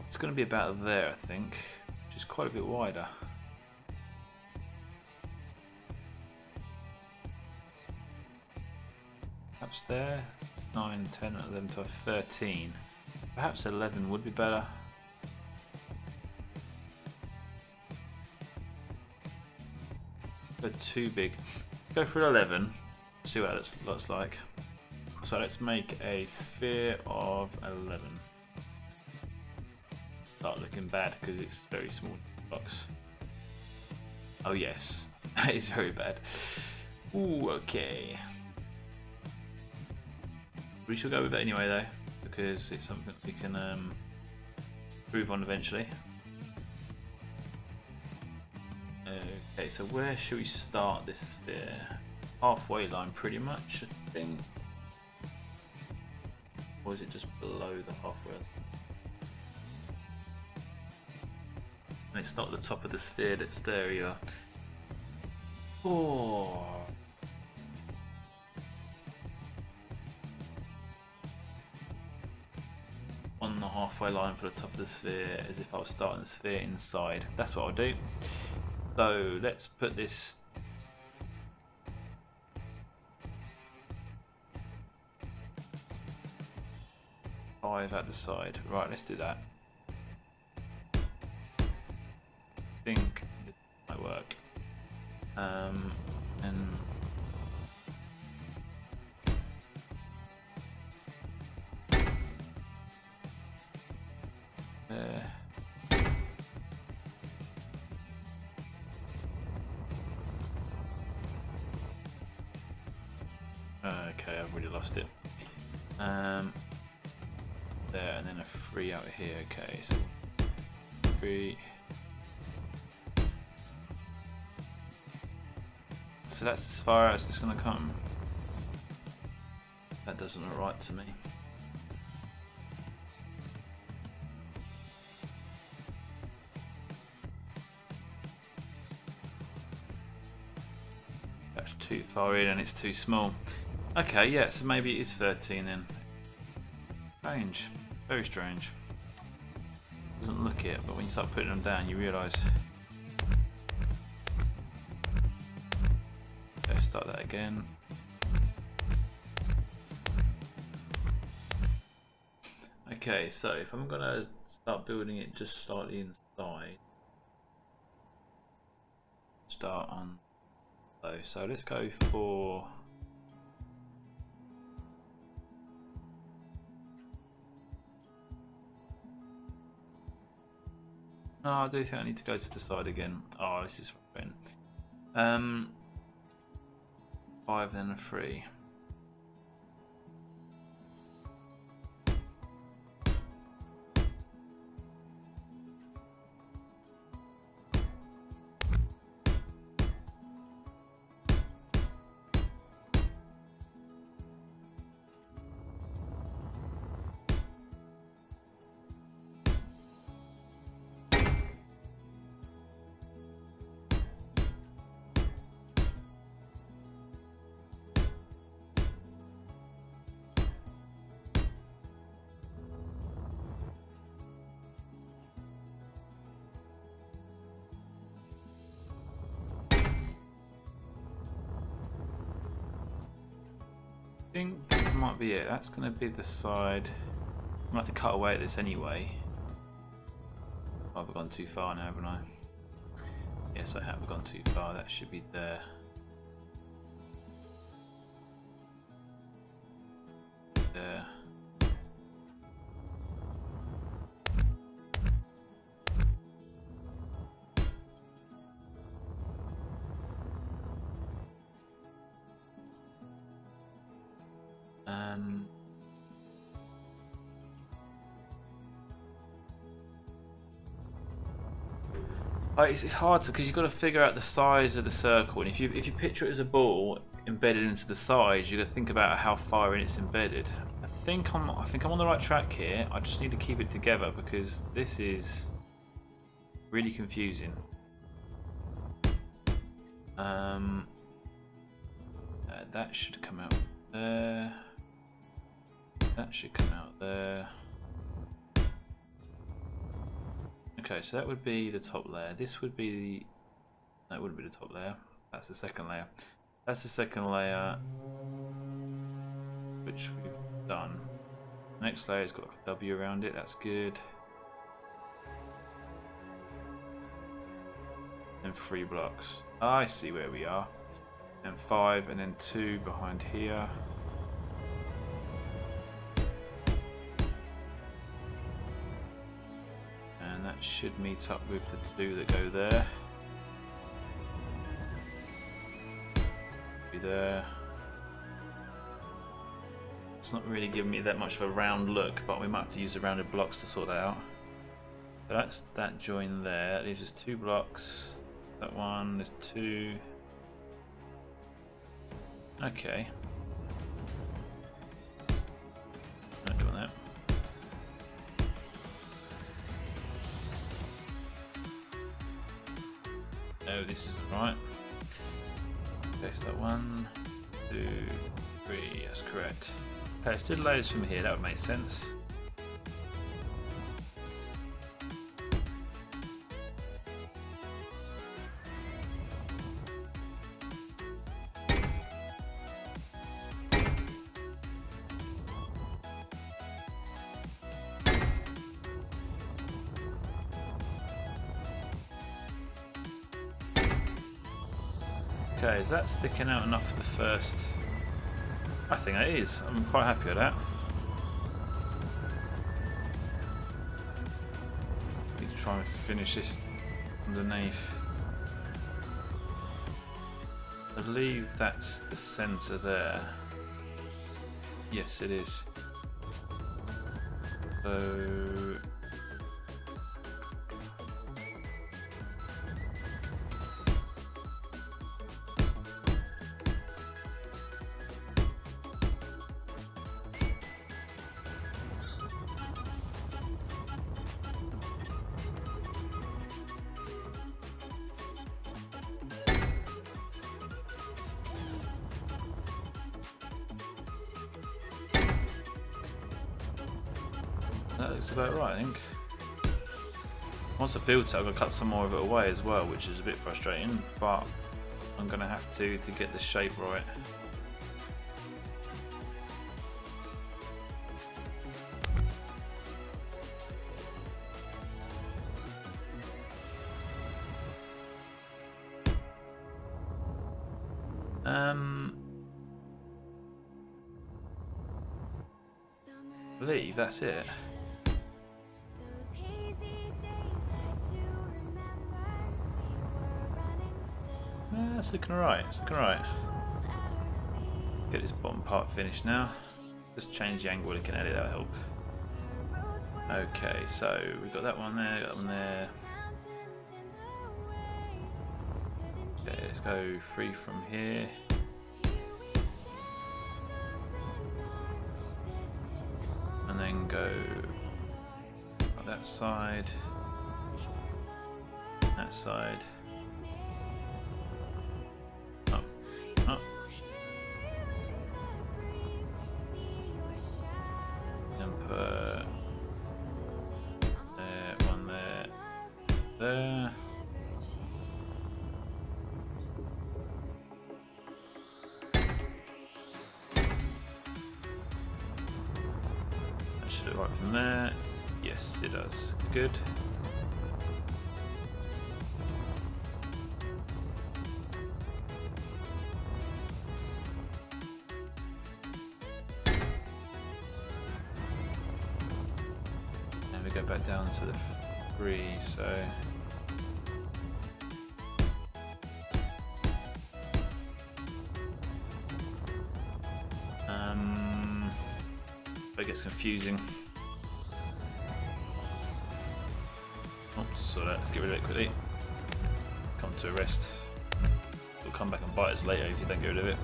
It's going to be about there, I think, which is quite a bit wider. Perhaps there, 9, 10, 11, 12, 13. Perhaps 11 would be better. But too big. Go for 11. See what it looks like. So let's make a sphere of 11. Start looking bad because it's very small box. Oh yes, that is very bad. Ooh, okay. We shall go with it anyway though, because it's something we can improve on eventually. Okay, so where should we start this sphere? Halfway line pretty much, I think. Or is it just below the halfway line? And it's not the top of the sphere that's there either. Oh, halfway line for the top of the sphere as if I was starting the sphere inside. That's what I'll do. So let's put this five at the side. Right, let's do that. I think this might work. And okay, I've already lost it. There, and then a 3 out here. Okay, so 3. So that's as far as it's going to come. That doesn't look right to me. That's too far in and it's too small. Okay, yeah, so maybe it is 13 then. Strange. Very strange. Doesn't look it, but when you start putting them down you realise. Let's start that again. Okay, so if I'm gonna start building it just slightly inside, start on low. So let's go for no, I do think I need to go to the side again. Oh, this is fine. 5 then a 3. I think that might be it. That's going to be the side. I'm going to have to cut away at this anyway. I've gone too far now, haven't I? Yes, I have gone too far. That should be there. There. It's hard because you've got to figure out the size of the circle, and if you picture it as a ball embedded into the sides, you've got to think about how far in it's embedded. I think I'm on the right track here. I just need to keep it together because this is really confusing. That should come out there. That should come out there. Okay, so that would be the top layer. This would be the... That wouldn't be the top layer. That's the second layer. That's the second layer, which we've done. The next layer's got a W around it. That's good. And 3 blocks. I see where we are. And 5, and then 2 behind here. That should meet up with the 2 that go there. Be there. It's not really giving me that much of a round look, but we might have to use the rounded blocks to sort that out. So that's that join there. That leaves us 2 blocks. That one, there's 2. Okay. Not doing that. No, this is right. Okay, so 1, 2, 3, that's correct. Okay, let's do the layers from here, that would make sense. Okay, is that sticking out enough for the first? I think it is. I'm quite happy with that. Need to try and finish this underneath. I believe that's the centre there. Yes, it is. So that looks about right, I think. Once I've built it, I've got to cut some more of it away as well, which is a bit frustrating, but I'm going to have to get the shape right. I believe that's it. Yeah, it's looking alright, it's looking alright. Get this bottom part finished now. Just change the angle, looking at it, that'll help. Okay, so we've got that one there, got that one there. Okay, let's go free from here. And then go on that side, up, up, and put there, one there, there. Right from there, yes it does, good. And we go back down to the 3, so it gets confusing. Oops, so let's get rid of it quickly. Come to a rest. It'll come back and bite us later if you don't get rid of it.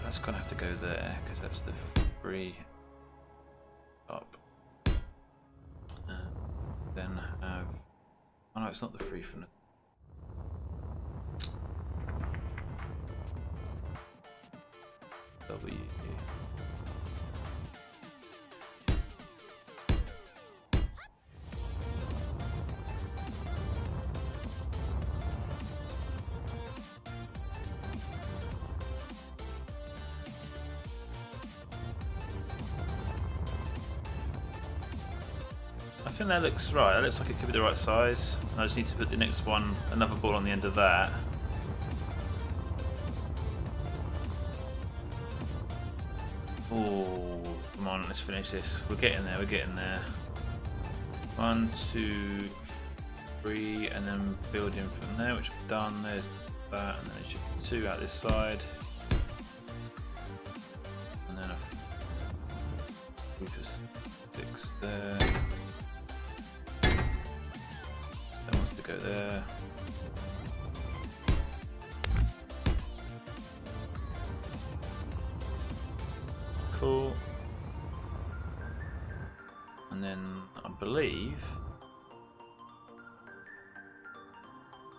That's gonna have to go there because that's the 3 up. Then have. Oh no, it's not the 3 from the. W. I think that looks right. That looks like it could be the right size. I just need to put the next one, another ball on the end of that. Oh, come on, let's finish this. We're getting there, we're getting there. 1, 2, 3, and then building from there, which I've done. There's that, and then it should be 2 out this side. And then a focus 6 there. That wants to go there. Cool. And then I believe,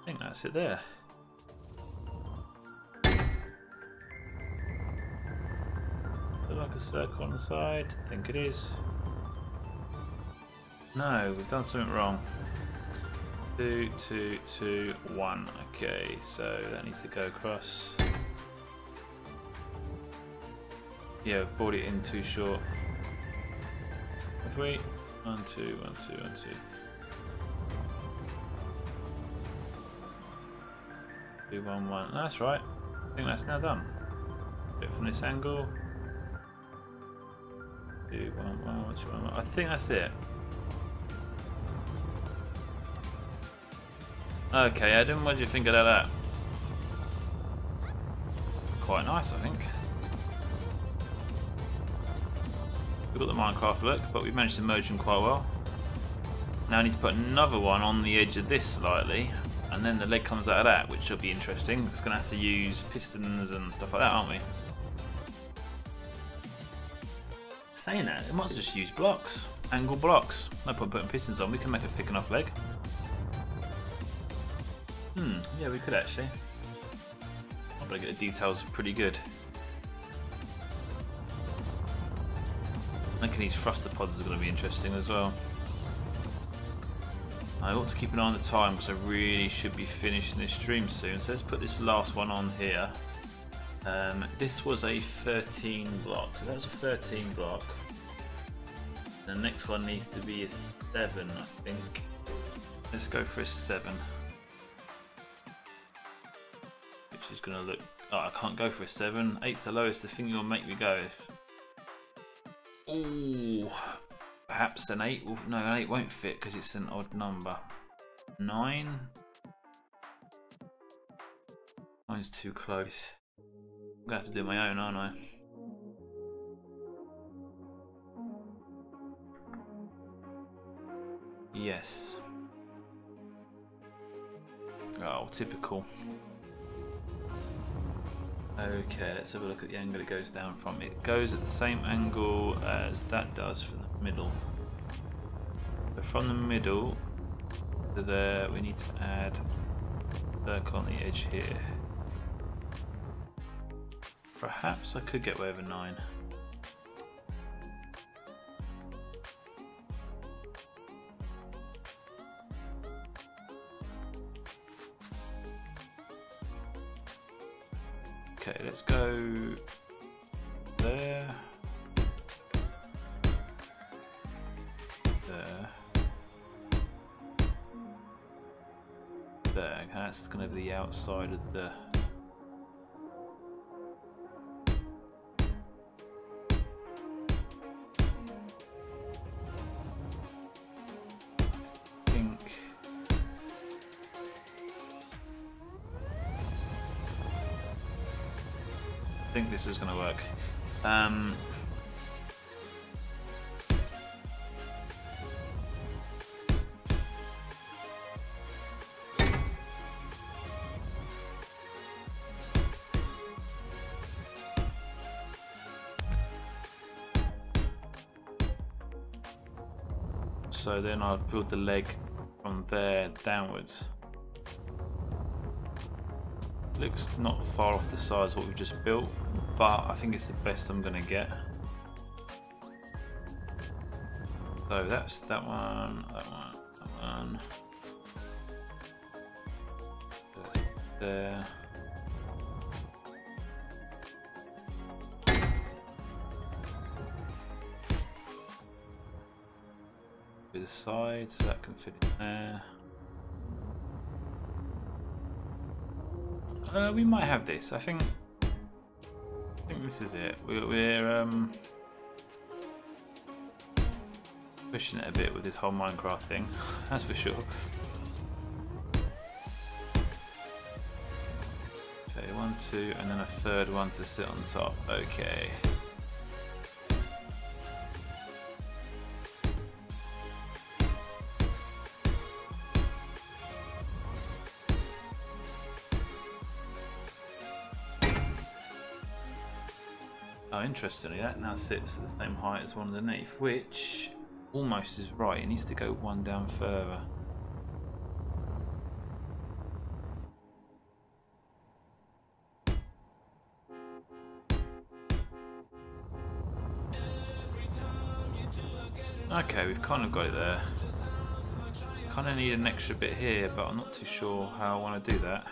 I think that's it there. Look like a circle on the side. I think it is. No, we've done something wrong. 2, 2, 2, 1. Okay, so that needs to go across. Yeah, I've brought it in too short. 3. 1, 2, 1, 2, 1, 2. 2, 1, 1. That's right. I think that's now done. Bit from this angle. 2, 1, 1, 1, 2, 1, 1. I think that's it. Okay, Adam, what do you think of that? Quite nice, I think. We've got the Minecraft look, but we've managed to merge them quite well. Now I need to put another one on the edge of this slightly, and then the leg comes out of that, which will be interesting. It's going to have to use pistons and stuff like that, aren't we? Saying that, it might as well just use blocks, angle blocks. No point putting pistons on, we can make a thick enough leg. Yeah, we could actually. I'll better get the details pretty good. Making these thruster pods is going to be interesting as well. I ought to keep an eye on the time because I really should be finishing this stream soon. So let's put this last one on here. This was a 13 block, so that's a 13 block. The next one needs to be a 7, I think. Let's go for a 7. Which is going to look... Oh, I can't go for a 7. 8's the lowest. The thing you'll make me go. Ooh, perhaps an 8. No, an 8 won't fit because it's an odd number. 9. 9's too close. I'm gonna have to do my own, aren't I? Yes. Oh, typical. Okay, let's have a look at the angle it goes down from. It goes at the same angle as that does from the middle. So from the middle to there, we need to add a circle on the edge here. Perhaps I could get away with a 9. Okay, let's go there, there, there. That's going to be the outside of the... I think this is going to work. So then I'll build the leg from there downwards. Looks not far off the size of what we've just built, but I think it's the best I'm going to get. So that's that one, that one, that one. Just there. With the side, so that can fit in there. We might have this. I think this is it. We're pushing it a bit with this whole Minecraft thing. That's for sure. Okay, 1, 2, and then a third one to sit on top. Okay. Oh, interestingly, that now sits at the same height as one underneath, which almost is right. It needs to go one down further. Okay, we've kind of got it there. Kind of need an extra bit here, but I'm not too sure how I want to do that.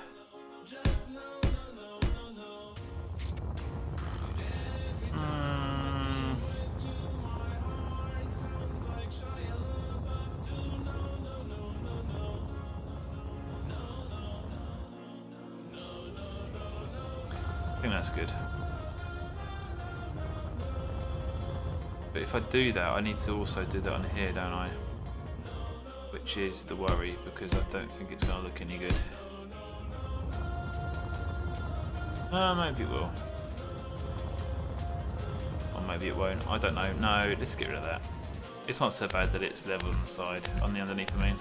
think that's good. But if I do that, I need to also do that on here, don't I? Which is the worry, because I don't think it's going to look any good. Maybe it will. Or maybe it won't. I don't know. No, let's get rid of that. It's not so bad that it's level on the side, on the underneath, I mean.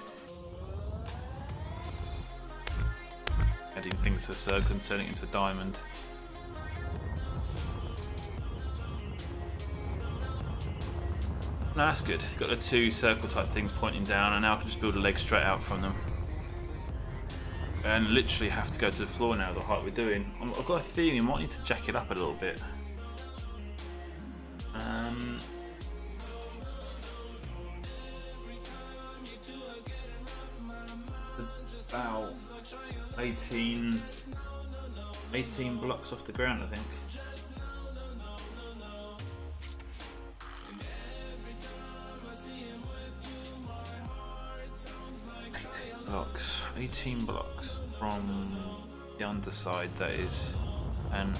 Adding things to a circle and turning it into a diamond. No, that's good. Got the two circle type things pointing down, and now I can just build a leg straight out from them. And literally have to go to the floor now, the height we're doing. I've got a feeling we might need to jack it up a little bit. About 18 blocks off the ground, I think. 18 blocks from the underside, that is. And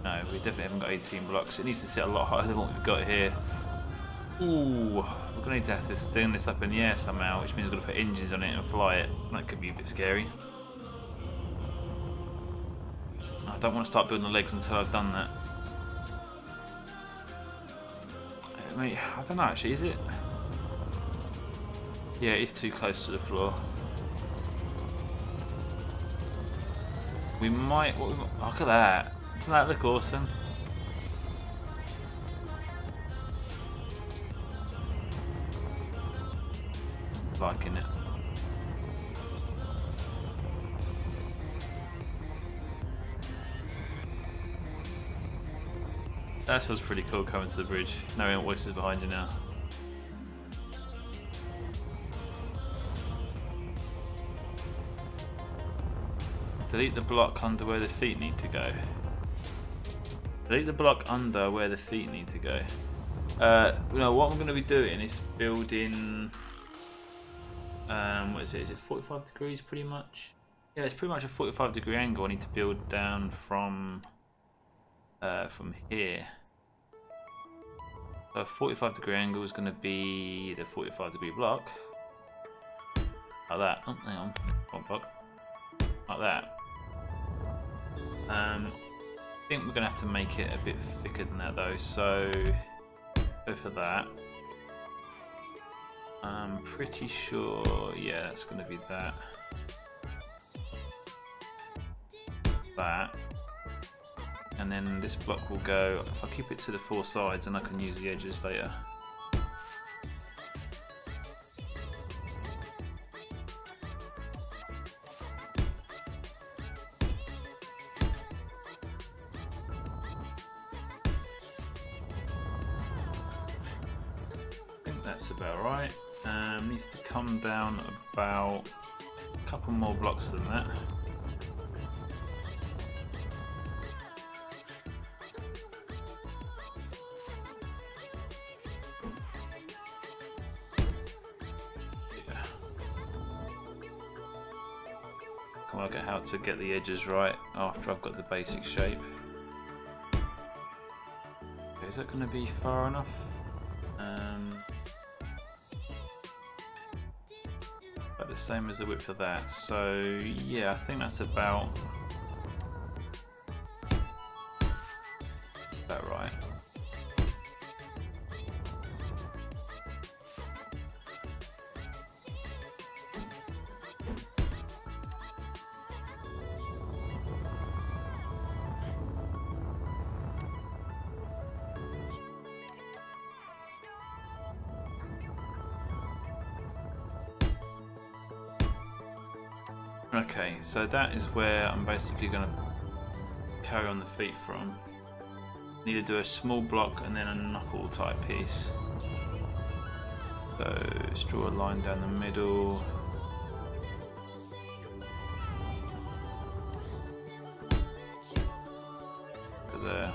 no, we definitely haven't got 18 blocks. It needs to sit a lot higher than what we've got here. Ooh, we're going to have to stand this up in the air somehow, which means we're going to put engines on it and fly it. That could be a bit scary. I don't want to start building the legs until I've done that. I don't know actually, is it? Yeah, it's too close to the floor. We might... oh, look at that. Doesn't that look awesome? Liking it. That feels pretty cool coming to the bridge. Knowing what voices behind you now. Delete the block under where the feet need to go. Delete the block under where the feet need to go. You know, what I'm going to be doing is building. What is it? Is it 45 degrees pretty much? Yeah, it's pretty much a 45-degree angle. I need to build down from here. So a 45-degree angle is going to be the 45-degree block. Like that. Oh, hang on. One block. Like that. I think we're going to have to make it a bit thicker than that though, so go for that. I'm pretty sure, yeah, that's going to be that. That. And then this block will go, if I keep it to the four sides, and I can use the edges later. That's about right. Needs to come down about a couple more blocks than that. Yeah. Can work out how to get the edges right after I've got the basic shape. Okay, is that going to be far enough? About the same as the width of that, so yeah, I think that's about right. Okay, so that is where I'm basically going to carry on the feet from. Need to do a small block and then a knuckle type piece. So let's draw a line down the middle. To there.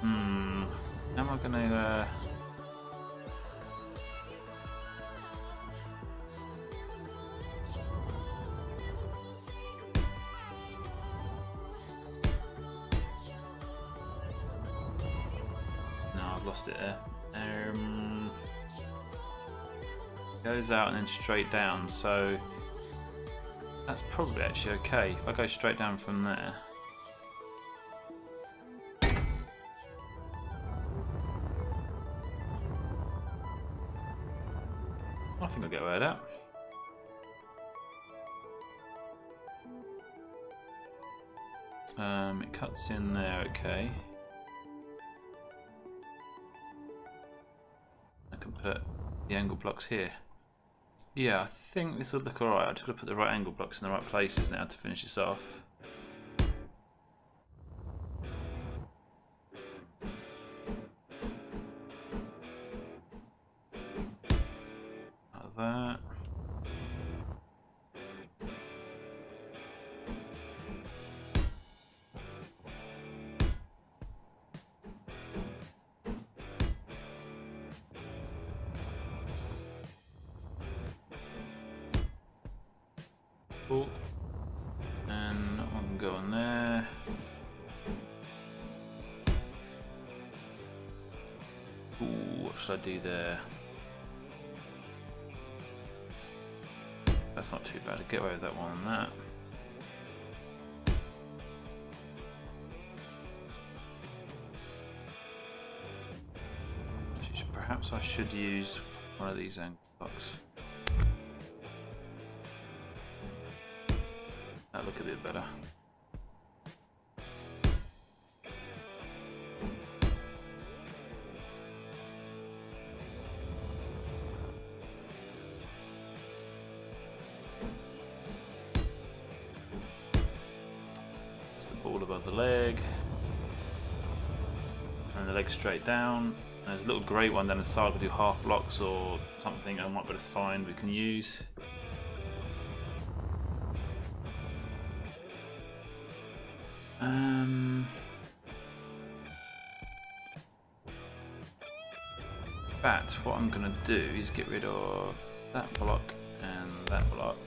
How am I going to... lost it there. Goes out and then straight down, so that's probably actually okay. If I go straight down from there. I think I'll get away with that. It cuts in there, okay. I can put the angle blocks here. Yeah, I think this will look alright. I've just got to put the right angle blocks in the right places now to finish this off. Like that. Cool. And that one can go on there. Ooh, what should I do there? That's not too bad. I'll get away with that one on that. Perhaps I should use one of these angle blocks. That look a bit better. That's the ball above the leg. And the leg straight down. There's a little grey one down the side. We do half blocks or something I might be able to find we can use. But what I'm going to do is get rid of that block and that block.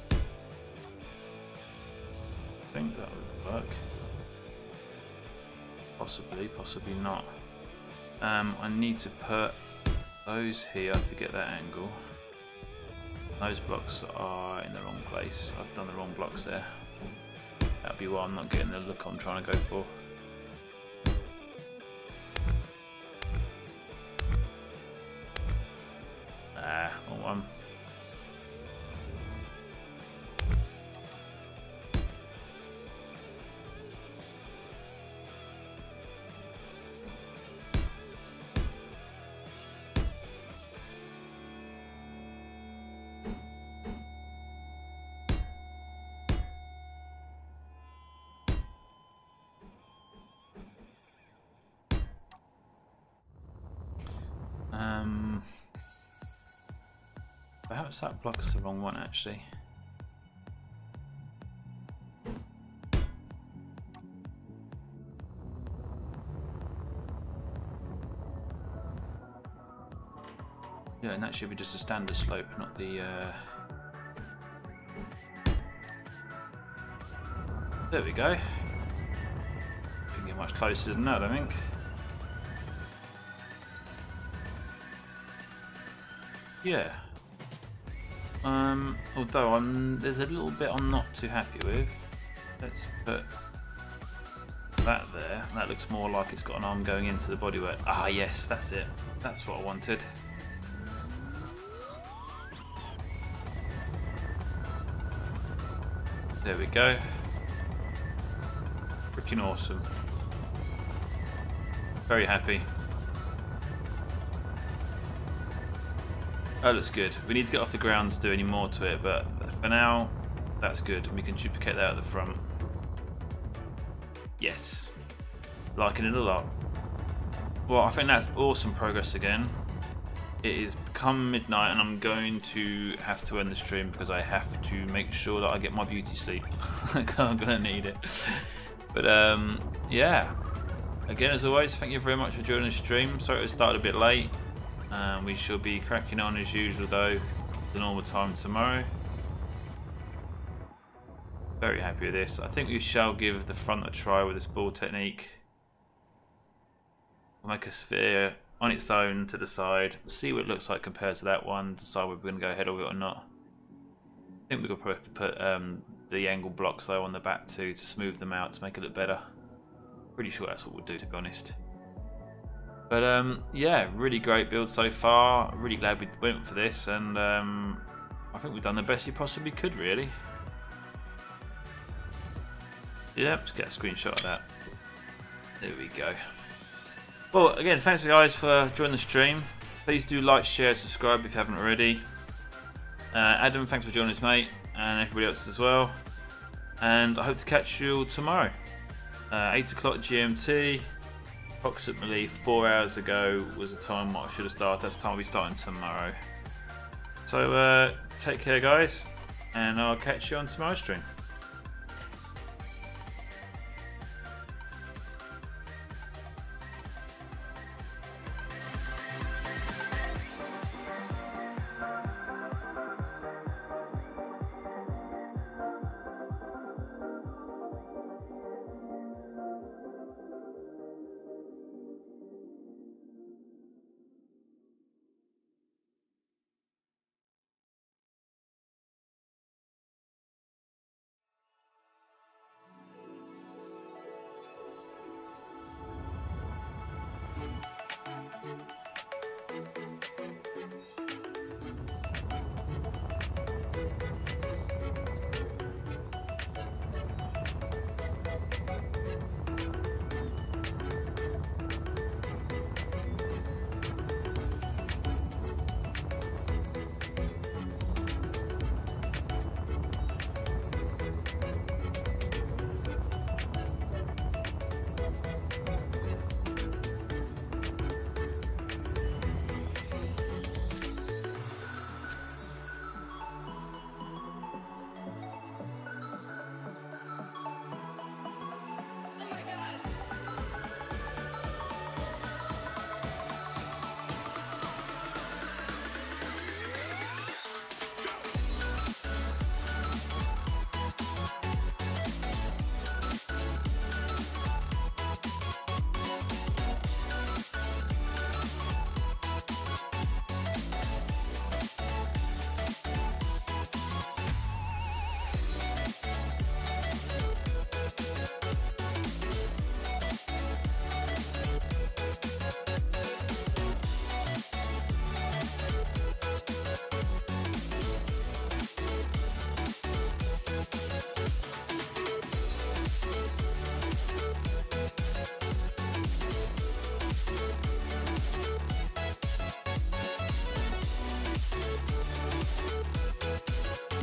I think that would work. Possibly, possibly not. I need to put those here to get that angle. Those blocks are in the wrong place. I've done the wrong blocks there. That'll be why I'm not getting the look I'm trying to go for. Wrong one. Perhaps that block is the wrong one actually. Yeah, and that should be just a standard slope, not the There we go. Couldn't get much closer than that, I think. Yeah. Although there's a little bit I'm not too happy with. Let's put that there. That looks more like it's got an arm going into the bodywork. Ah, yes, that's it. That's what I wanted. There we go. Freaking awesome. Very happy. That looks good. We need to get off the ground to do any more to it, but for now, that's good. We can duplicate that at the front. Yes. Liking it a lot. Well, I think that's awesome progress again. It is become midnight and I'm going to have to end the stream because I have to make sure that I get my beauty sleep. I'm going to need it. But yeah. Again, as always, thank you very much for joining the stream. Sorry it started a bit late. We shall be cracking on as usual though, the normal time tomorrow. Very happy with this. I think we shall give the front a try with this ball technique. We'll make a sphere on its own to the side, see what it looks like compared to that one, decide whether we're going to go ahead with it or not. I think we're going to probably have to put the angle blocks though on the back too to smooth them out to make it look better. Pretty sure that's what we'll do, to be honest. But yeah, really great build so far. Really glad we went for this, and I think we've done the best you possibly could, really. Yeah, let's get a screenshot of that. There we go. Well, again, thanks guys for joining the stream. Please do like, share, subscribe if you haven't already. Adam, thanks for joining us, mate, and everybody else as well. And I hope to catch you all tomorrow. 8 o'clock GMT. Approximately 4 hours ago was the time what I should have started. That's the time I'll be starting tomorrow. So take care, guys, and I'll catch you on tomorrow's stream.